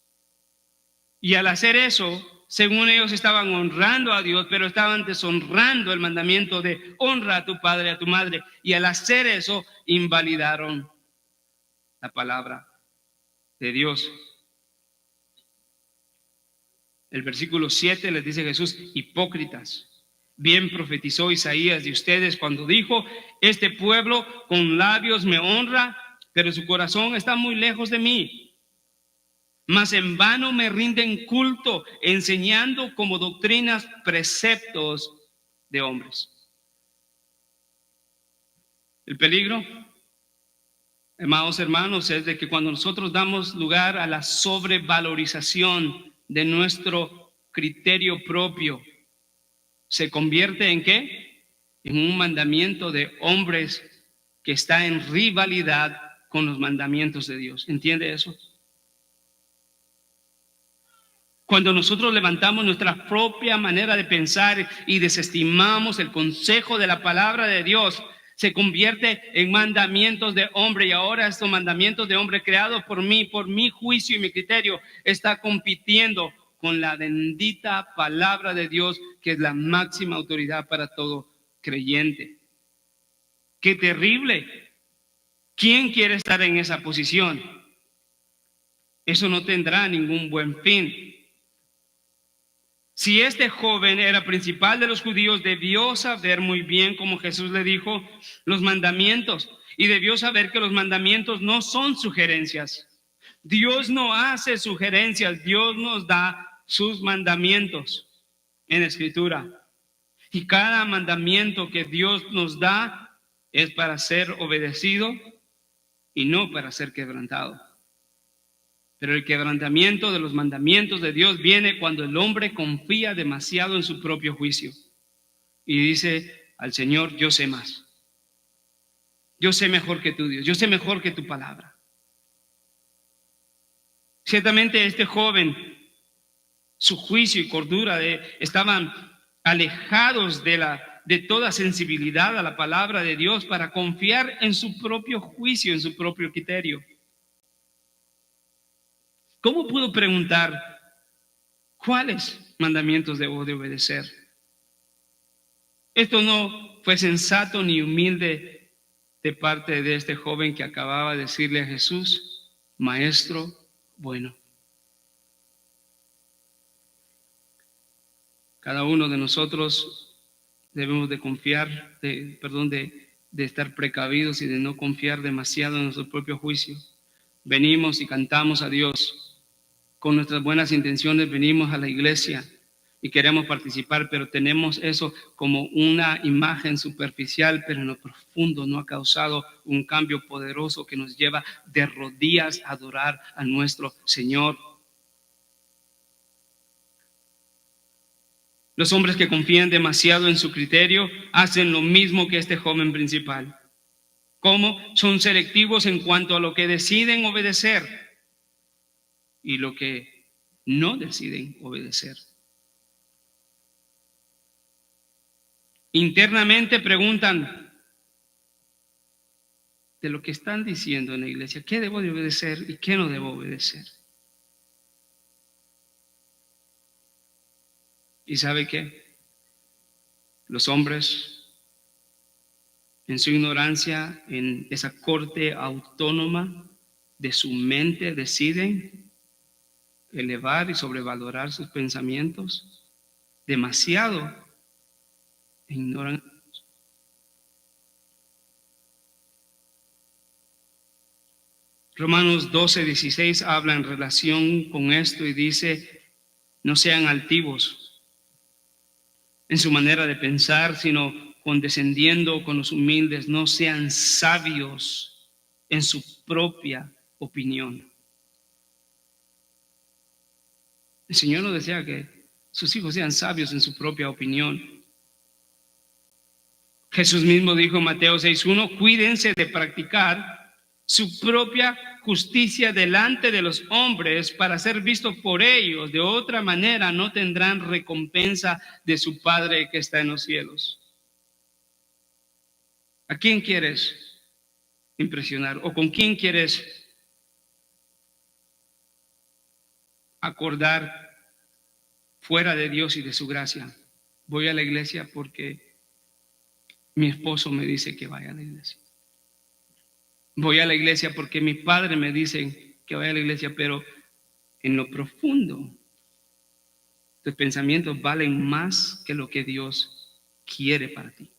Y al hacer eso, según ellos estaban honrando a Dios, pero estaban deshonrando el mandamiento de honra a tu padre y a tu madre. Y al hacer eso, invalidaron la palabra de Dios. El versículo 7 les dice Jesús: hipócritas, bien profetizó Isaías de ustedes cuando dijo: este pueblo con labios me honra, pero su corazón está muy lejos de mí. mas en vano me rinden culto, enseñando como doctrinas preceptos de hombres. El peligro, amados hermanos, es de que cuando nosotros damos lugar a la sobrevalorización de nuestro criterio propio, ¿se convierte en qué? En un mandamiento de hombres que está en rivalidad con los mandamientos de Dios. ¿Entiende eso? Cuando nosotros levantamos nuestra propia manera de pensar y desestimamos el consejo de la palabra de Dios, se convierte en mandamientos de hombre. Y ahora estos mandamientos de hombre creados por mi juicio y mi criterio, está compitiendo con la bendita palabra de Dios, que es la máxima autoridad para todo creyente. ¡Qué terrible! ¿Quién quiere estar en esa posición? Eso no tendrá ningún buen fin. Si este joven era principal de los judíos, debió saber muy bien, como Jesús le dijo, los mandamientos. Y debió saber que los mandamientos no son sugerencias. Dios no hace sugerencias, Dios nos da sus mandamientos en la Escritura. Y cada mandamiento que Dios nos da es para ser obedecido y no para ser quebrantado. Pero el quebrantamiento de los mandamientos de Dios viene cuando el hombre confía demasiado en su propio juicio y dice al Señor: yo sé más. Yo sé mejor que tu Dios. Yo sé mejor que tu palabra. Ciertamente este joven, su juicio y cordura estaban alejados de toda sensibilidad a la palabra de Dios para confiar en su propio juicio, en su propio criterio. ¿Cómo pudo preguntar cuáles mandamientos debo de obedecer? Esto no fue sensato ni humilde de parte de este joven que acababa de decirle a Jesús: Maestro bueno. Cada uno de nosotros debemos de confiar, de estar precavidos y de no confiar demasiado en nuestro propio juicio. Venimos y cantamos a Dios. Con nuestras buenas intenciones venimos a la iglesia y queremos participar, pero tenemos eso como una imagen superficial, pero en lo profundo no ha causado un cambio poderoso que nos lleva de rodillas a adorar a nuestro Señor. Los hombres que confían demasiado en su criterio hacen lo mismo que este joven principal. ¿Cómo? Son selectivos en cuanto a lo que deciden obedecer y lo que no deciden obedecer. Internamente preguntan de lo que están diciendo en la iglesia: ¿qué debo de obedecer y qué no debo obedecer? ¿Y sabe qué? Los hombres, en su ignorancia, en esa corte autónoma de su mente, deciden elevar y sobrevalorar sus pensamientos demasiado, ignoran. Romanos 12:16 habla en relación con esto y dice: no sean altivos en su manera de pensar, sino condescendiendo con los humildes. No sean sabios en su propia opinión. El Señor nos desea que sus hijos sean sabios en su propia opinión. Jesús mismo dijo en Mateo 6:1: cuídense de practicar su propia justicia delante de los hombres para ser vistos por ellos. De otra manera no tendrán recompensa de su Padre que está en los cielos. ¿A quién quieres impresionar? ¿O con quién quieres acordar fuera de Dios y de su gracia? Voy a la iglesia porque mi esposo me dice que vaya a la iglesia. Voy a la iglesia porque mi padre me dice que vaya a la iglesia, pero en lo profundo tus pensamientos valen más que lo que Dios quiere para ti.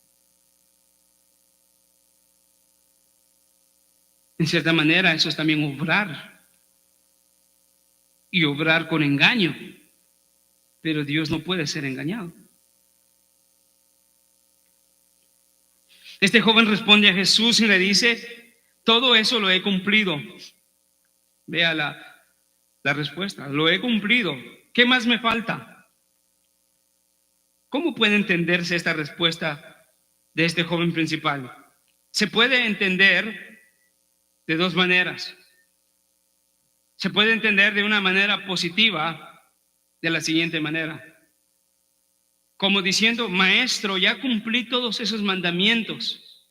En cierta manera, eso es también obrar y obrar con engaño. Pero Dios no puede ser engañado. Este joven responde a Jesús y le dice: todo eso lo he cumplido. Vea la respuesta: lo he cumplido. ¿Qué más me falta? ¿Cómo puede entenderse esta respuesta de este joven principal? Se puede entender de dos maneras. Se puede entender de una manera positiva, de la siguiente manera: como diciendo, maestro, ya cumplí todos esos mandamientos.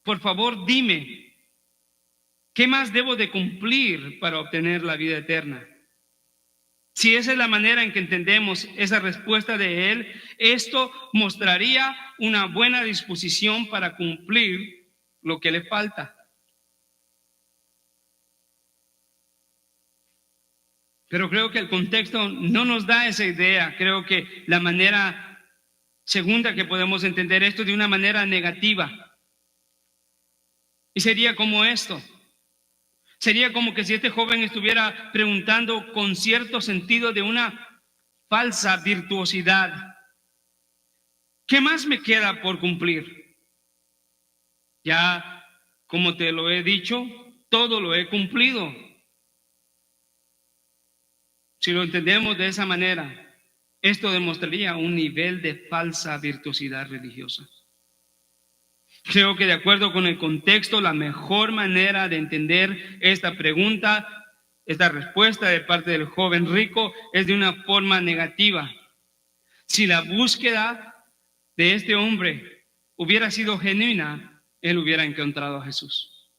Por favor, dime, ¿qué más debo de cumplir para obtener la vida eterna? Si esa es la manera en que entendemos esa respuesta de él, esto mostraría una buena disposición para cumplir lo que le falta. Pero creo que el contexto no nos da esa idea. Creo que la manera segunda que podemos entender esto de una manera negativa. Y sería como esto. Sería como que si este joven estuviera preguntando con cierto sentido de una falsa virtuosidad: ¿qué más me queda por cumplir? Ya, como te lo he dicho, todo lo he cumplido. Si lo entendemos de esa manera, esto demostraría un nivel de falsa virtuosidad religiosa. Creo que de acuerdo con el contexto, la mejor manera de entender esta pregunta, esta respuesta de parte del joven rico, es de una forma negativa. Si la búsqueda de este hombre hubiera sido genuina, él hubiera encontrado a Jesús.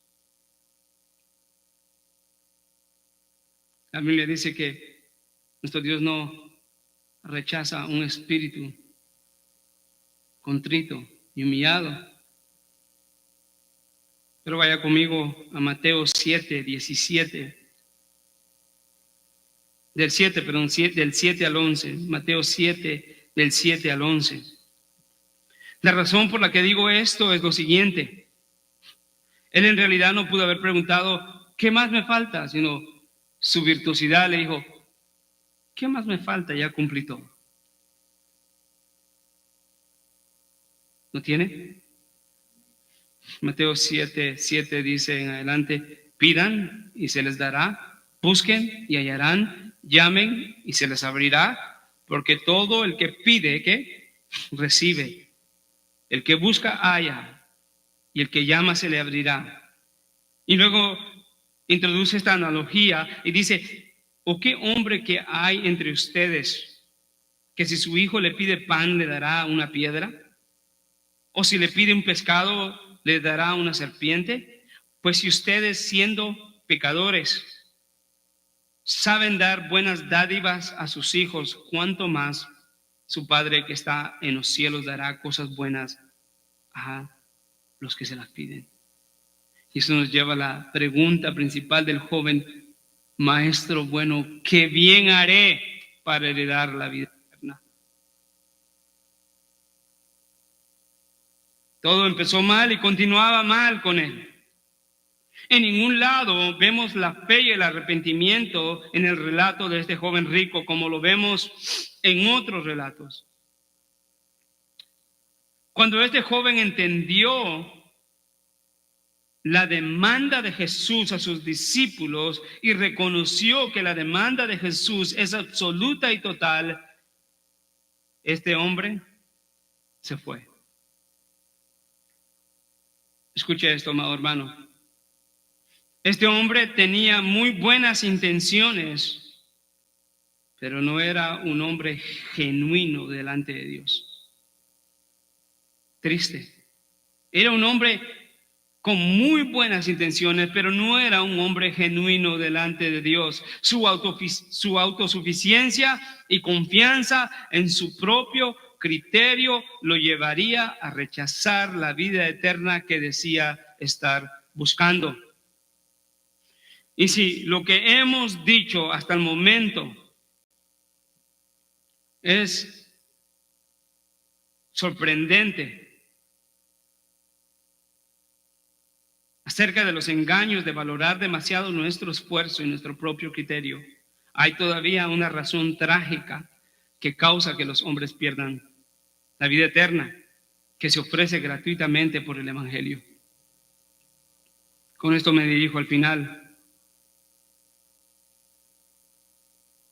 La Biblia dice que nuestro Dios no rechaza un espíritu contrito y humillado. Pero vaya conmigo a Mateo 7, 17. Del 7 al 11. Mateo 7, del 7 al 11. La razón por la que digo esto es lo siguiente. Él en realidad no pudo haber preguntado, ¿qué más me falta? Sino su virtuosidad le dijo, ¿qué más me falta? Ya cumplí todo. ¿No tiene? Mateo 7, 7 dice en adelante: pidan y se les dará, busquen y hallarán, llamen y se les abrirá, porque todo el que pide, ¿qué? Recibe. El que busca, halla, y el que llama se le abrirá. Y luego introduce esta analogía y dice: ¿o qué hombre que hay entre ustedes que si su hijo le pide pan le dará una piedra? ¿O si le pide un pescado le dará una serpiente? Pues si ustedes, siendo pecadores, saben dar buenas dádivas a sus hijos, ¿cuánto más su Padre que está en los cielos dará cosas buenas a los que se las piden? Y eso nos lleva a la pregunta principal del joven: maestro bueno, ¿qué bien haré para heredar la vida eterna? Todo empezó mal y continuaba mal con él. En ningún lado vemos la fe y el arrepentimiento en el relato de este joven rico, como lo vemos en otros relatos. Cuando este joven entendió la demanda de Jesús a sus discípulos y reconoció que la demanda de Jesús es absoluta y total, este hombre se fue. Escuche esto, amado hermano. Este hombre tenía muy buenas intenciones, pero no era un hombre genuino delante de Dios. Triste. Era un hombre con muy buenas intenciones, pero no era un hombre genuino delante de Dios. Su autosuficiencia y confianza en su propio criterio lo llevaría a rechazar la vida eterna que decía estar buscando. Y si lo que hemos dicho hasta el momento es sorprendente acerca de los engaños de valorar demasiado nuestro esfuerzo y nuestro propio criterio, Hay todavía una razón trágica que causa que los hombres pierdan la vida eterna, que se ofrece gratuitamente por el Evangelio. Con esto me dirijo al final.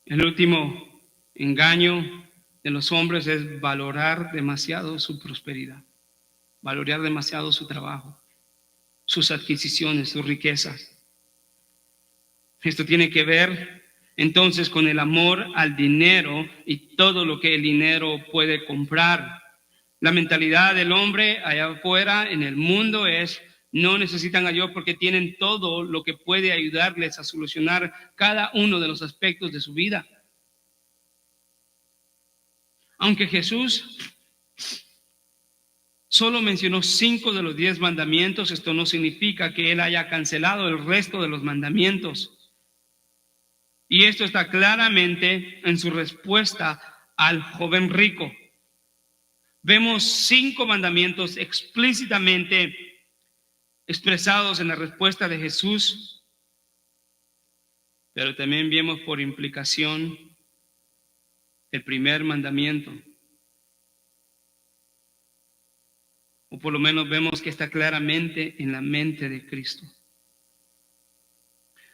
El último engaño de los hombres es valorar demasiado su prosperidad, valorar demasiado su trabajo, sus adquisiciones, sus riquezas. Esto tiene que ver entonces con el amor al dinero y todo lo que el dinero puede comprar. La mentalidad del hombre allá afuera en el mundo es: no necesitan a Dios porque tienen todo lo que puede ayudarles a solucionar cada uno de los aspectos de su vida. Aunque Jesús solo mencionó 5 de los 10 mandamientos, esto no significa que Él haya cancelado el resto de los mandamientos. Y esto está claramente en su respuesta al joven rico. Vemos 5 mandamientos explícitamente expresados en la respuesta de Jesús, pero también vemos por implicación el primer mandamiento. O por lo menos vemos que está claramente en la mente de Cristo.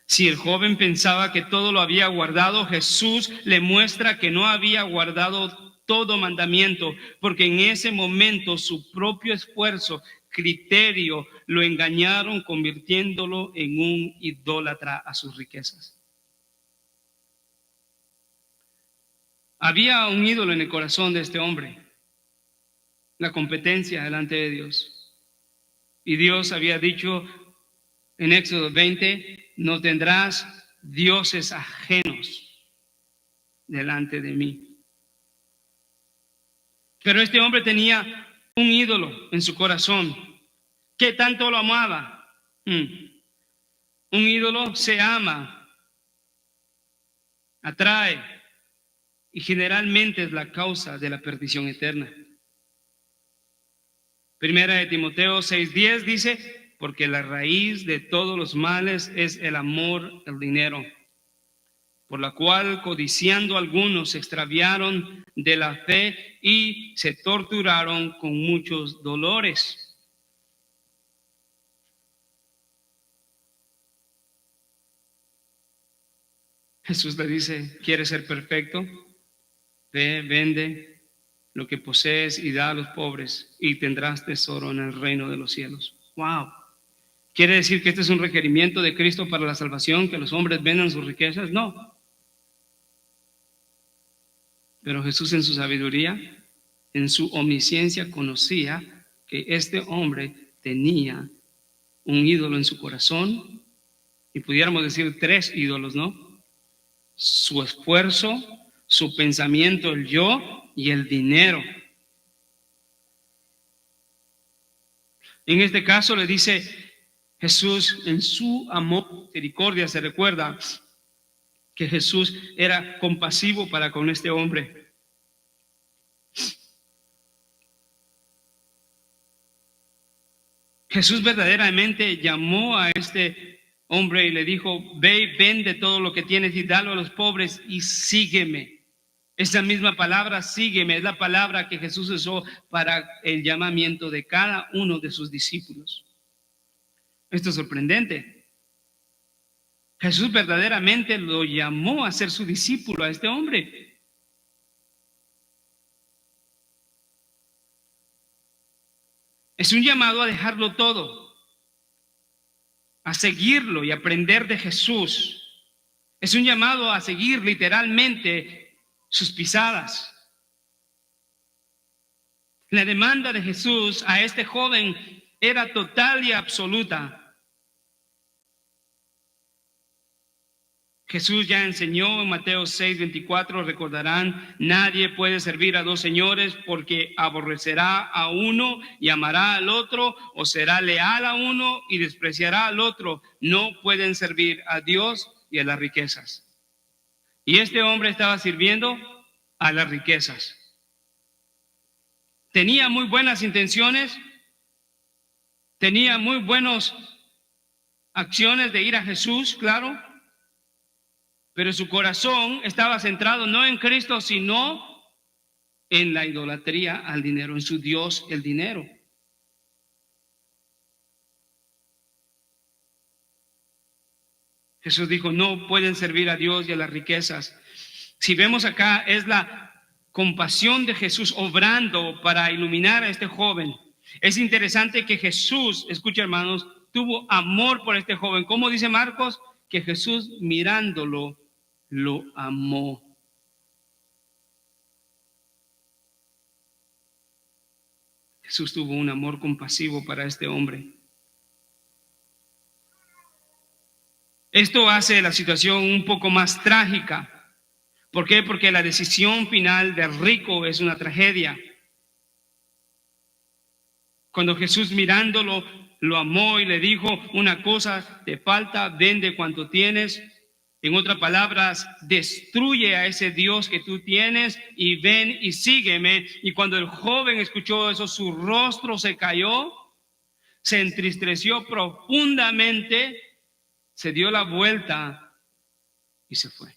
Si el joven pensaba que todo lo había guardado, Jesús le muestra que no había guardado todo mandamiento, porque en ese momento su propio esfuerzo, criterio, lo engañaron, convirtiéndolo en un idólatra a sus riquezas. Había un ídolo en el corazón de este hombre: la competencia delante de Dios. Y Dios había dicho en Éxodo 20: no tendrás dioses ajenos delante de mí. Pero este hombre tenía un ídolo en su corazón. ¿Qué tanto lo amaba? Un ídolo se ama, atrae y generalmente es la causa de la perdición eterna. Primera de Timoteo 6:10 dice: porque la raíz de todos los males es el amor al dinero, por la cual codiciando algunos se extraviaron de la fe y se torturaron con muchos dolores. Jesús le dice: ¿quieres ser perfecto? Ve, vende lo que posees y da a los pobres y tendrás tesoro en el reino de los cielos. ¡Wow! ¿Quiere decir que este es un requerimiento de Cristo para la salvación, que los hombres vendan sus riquezas? No. Pero Jesús, en su sabiduría, en su omnisciencia, conocía que este hombre tenía un ídolo en su corazón, y pudiéramos decir 3 ídolos, ¿no? Su esfuerzo, su pensamiento, el yo, y el dinero. En este caso le dice Jesús, en su amor y misericordia, se recuerda que Jesús era compasivo para con este hombre. Jesús verdaderamente llamó a este hombre y le dijo: ve y vende todo lo que tienes y dalo a los pobres y sígueme. Esa misma palabra, sígueme, es la palabra que Jesús usó para el llamamiento de cada uno de sus discípulos. Esto es sorprendente. Jesús verdaderamente lo llamó a ser su discípulo a este hombre. Es un llamado a dejarlo todo, a seguirlo y aprender de Jesús. Es un llamado a seguir literalmente sus pisadas. La demanda de Jesús a este joven era total y absoluta. Jesús ya enseñó en Mateo 6:24, recordarán: nadie puede servir a 2 señores, porque aborrecerá a uno y amará al otro, o será leal a uno y despreciará al otro. No pueden servir a Dios y a las riquezas. Y este hombre estaba sirviendo a las riquezas. Tenía muy buenas intenciones, tenía muy buenas acciones de ir a Jesús, claro. pero su corazón estaba centrado no en Cristo, sino en la idolatría al dinero, en su Dios, el dinero. Jesús dijo, no pueden servir a Dios y a las riquezas. Si vemos acá, es la compasión de Jesús obrando para iluminar a este joven. Es interesante que Jesús, escucha hermanos, tuvo amor por este joven. ¿Cómo dice Marcos? Que Jesús mirándolo, lo amó. Jesús tuvo un amor compasivo para este hombre. Esto hace la situación un poco más trágica. ¿Por qué? Porque la decisión final del rico es una tragedia. Cuando Jesús mirándolo, lo amó y le dijo, una cosa te falta, vende cuanto tienes. En otras palabras, destruye a ese Dios que tú tienes y ven y sígueme. Y cuando el joven escuchó eso, su rostro se cayó, se entristeció profundamente, se dio la vuelta y se fue.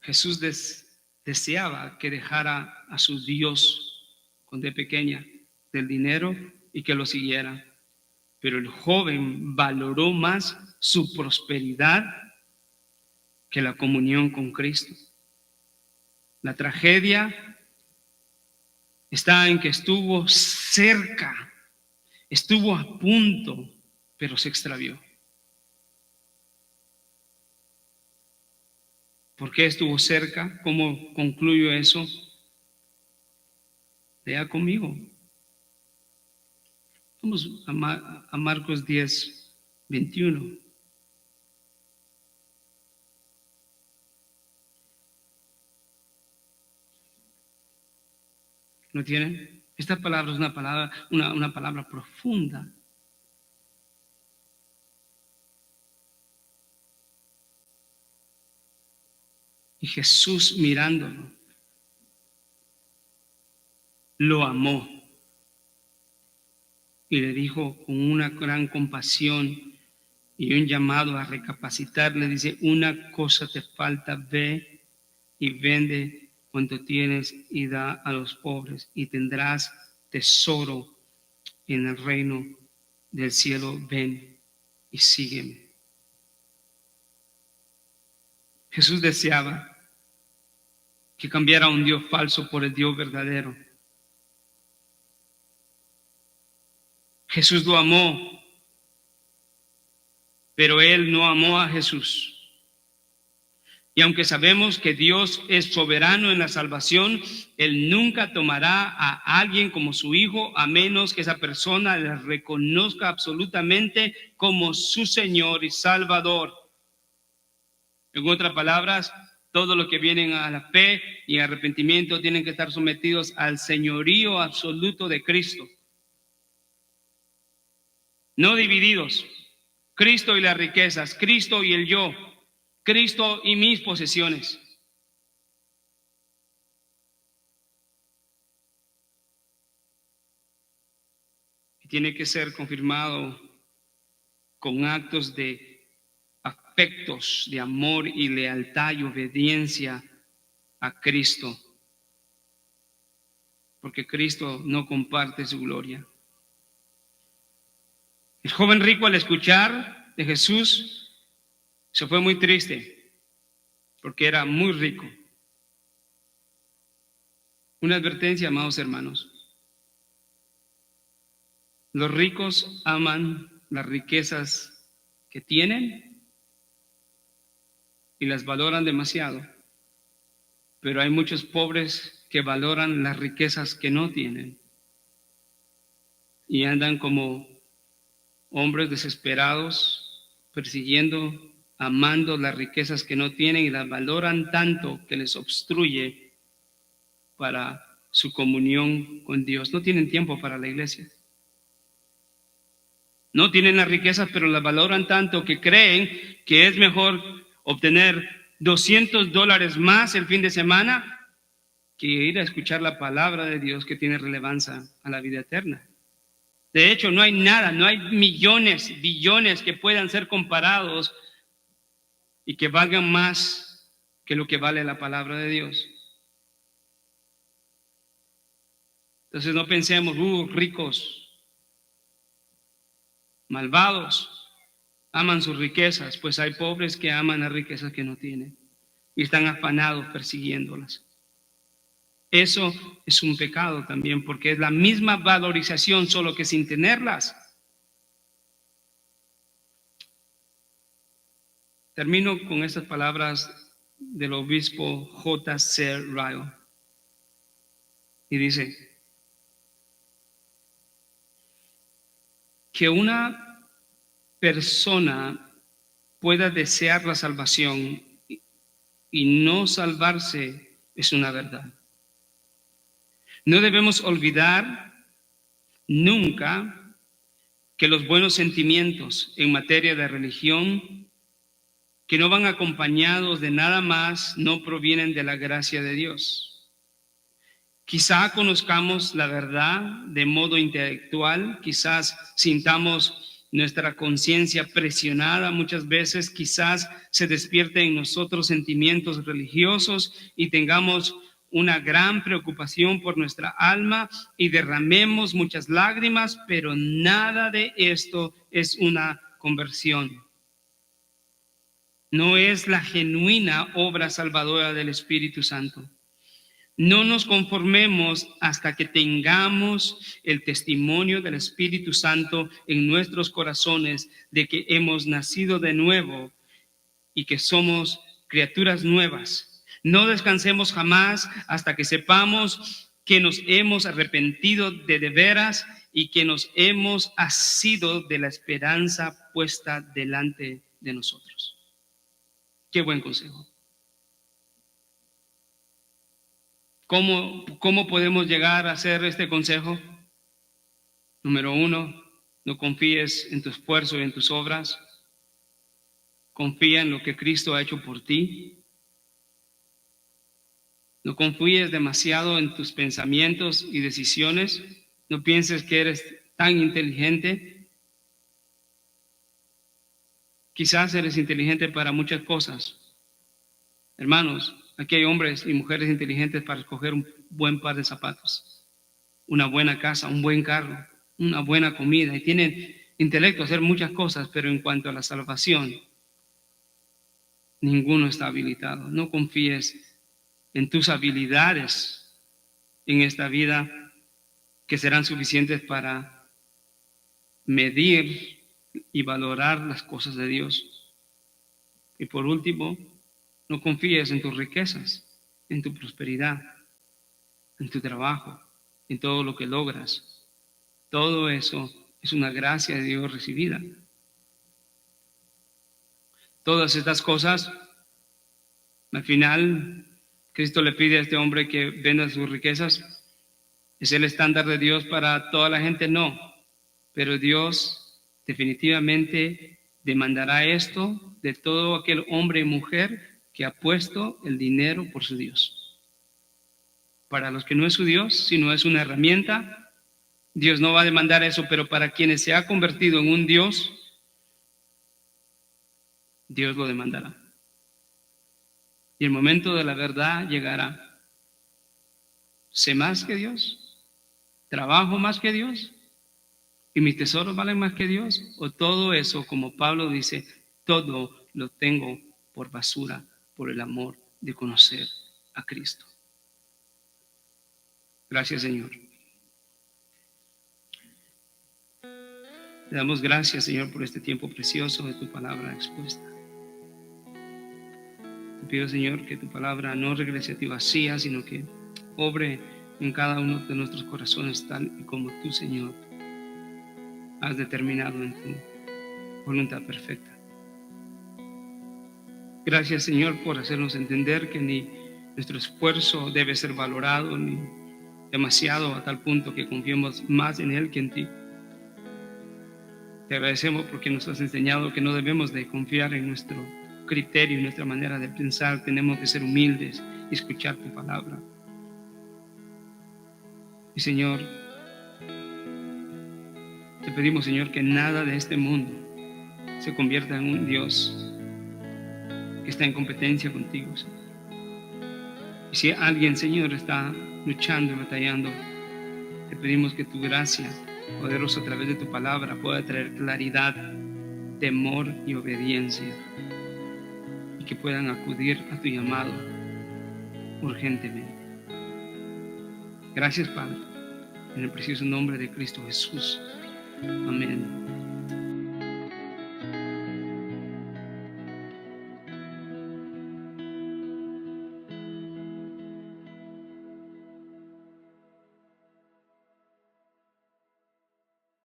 Jesús deseaba que dejara a su Dios cuando de pequeña del dinero y que lo siguiera. Pero el joven valoró más su prosperidad que la comunión con Cristo. La tragedia está en que estuvo cerca, estuvo a punto, pero se extravió. ¿Por qué estuvo cerca? ¿Cómo concluyo eso? Lea conmigo. Vamos a Marcos 10, 21. ¿No tienen? Esta palabra es una palabra profunda. Y Jesús mirándolo, lo amó. Y le dijo con una gran compasión y un llamado a recapacitar, le dice, una cosa te falta, ve y vende cuanto tienes y da a los pobres y tendrás tesoro en el reino del cielo, ven y sígueme. Jesús deseaba que cambiara un Dios falso por el Dios verdadero. Jesús lo amó, pero él no amó a Jesús. Y aunque sabemos que Dios es soberano en la salvación, él nunca tomará a alguien como su hijo a menos que esa persona le reconozca absolutamente como su Señor y Salvador. En otras palabras, todos los que vienen a la fe y arrepentimiento tienen que estar sometidos al señorío absoluto de Cristo. No divididos. Cristo y las riquezas, Cristo y el yo, Cristo y mis posesiones. Y tiene que ser confirmado con actos de afectos de amor y lealtad y obediencia a Cristo, porque Cristo no comparte su gloria. El joven rico, al escuchar de Jesús, se fue muy triste, porque era muy rico. Una advertencia, amados hermanos. Los ricos aman las riquezas que tienen y las valoran demasiado, pero hay muchos pobres que valoran las riquezas que no tienen y andan como hombres desesperados persiguiendo, amando las riquezas que no tienen y las valoran tanto que les obstruye para su comunión con Dios. No tienen tiempo para la iglesia. No tienen las riquezas, pero las valoran tanto que creen que es mejor obtener $200 más el fin de semana que ir a escuchar la palabra de Dios que tiene relevancia a la vida eterna. De hecho, no hay nada, no hay millones, billones que puedan ser comparados y que valgan más que lo que vale la palabra de Dios. Entonces no pensemos, ricos, malvados, aman sus riquezas, pues hay pobres que aman las riquezas que no tienen y están afanados persiguiéndolas. Eso es un pecado también, porque es la misma valorización, solo que sin tenerlas. Termino con estas palabras del obispo J.C. Ryle. Y dice que una persona pueda desear la salvación y no salvarse es una verdad. No debemos olvidar nunca que los buenos sentimientos en materia de religión, que no van acompañados de nada más, no provienen de la gracia de Dios. Quizá conozcamos la verdad de modo intelectual, quizás sintamos nuestra conciencia presionada muchas veces, quizás se despierten en nosotros sentimientos religiosos y tengamos una gran preocupación por nuestra alma y derramemos muchas lágrimas, pero nada de esto es una conversión. No es la genuina obra salvadora del Espíritu Santo. No nos conformemos hasta que tengamos el testimonio del Espíritu Santo en nuestros corazones de que hemos nacido de nuevo y que somos criaturas nuevas. No descansemos jamás hasta que sepamos que nos hemos arrepentido de veras y que nos hemos asido de la esperanza puesta delante de nosotros. Qué buen consejo. ¿Cómo podemos llegar a hacer este consejo? Número 1, no confíes en tu esfuerzo y en tus obras. Confía en lo que Cristo ha hecho por ti. No confíes demasiado en tus pensamientos y decisiones. No pienses que eres tan inteligente. Quizás eres inteligente para muchas cosas. Hermanos, aquí hay hombres y mujeres inteligentes para escoger un buen par de zapatos, una buena casa, un buen carro, una buena comida, y tienen intelecto a hacer muchas cosas, pero en cuanto a la salvación, ninguno está habilitado. No confíes en tus habilidades en esta vida que serán suficientes para medir y valorar las cosas de Dios. Y por último, no confíes en tus riquezas, en tu prosperidad, en tu trabajo, en todo lo que logras. Todo eso es una gracia de Dios recibida. Todas estas cosas, al final, Cristo le pide a este hombre que venda sus riquezas. ¿Es el estándar de Dios para toda la gente? No, pero Dios definitivamente demandará esto de todo aquel hombre y mujer que ha puesto el dinero por su Dios. Para los que no es su Dios, sino es una herramienta, Dios no va a demandar eso, pero para quienes se ha convertido en un Dios, Dios lo demandará. Y el momento de la verdad llegará. ¿Sé más que Dios? ¿Trabajo más que Dios? ¿Y mis tesoros valen más que Dios? ¿O todo eso, como Pablo dice, todo lo tengo por basura, por el amor de conocer a Cristo? Gracias, Señor. Te damos gracias, Señor, por este tiempo precioso de tu palabra expuesta. Te pido, Señor, que tu palabra no regrese a ti vacía, sino que obre en cada uno de nuestros corazones tal y como tú, Señor, has determinado en tu voluntad perfecta. Gracias, Señor, por hacernos entender que ni nuestro esfuerzo debe ser valorado, ni demasiado a tal punto que confiemos más en Él que en ti. Te agradecemos porque nos has enseñado que no debemos de confiar en nuestro criterio y nuestra manera de pensar. Tenemos que ser humildes y escuchar tu palabra. Y Señor, Te pedimos, Señor, que nada de este mundo se convierta en un Dios que está en competencia contigo, Señor. Y si alguien, Señor, está luchando y batallando, te pedimos que tu gracia poderosa a través de tu palabra pueda traer claridad, temor y obediencia, y que puedan acudir a tu llamado urgentemente. Gracias, Padre, en el precioso nombre de Cristo Jesús. Amén.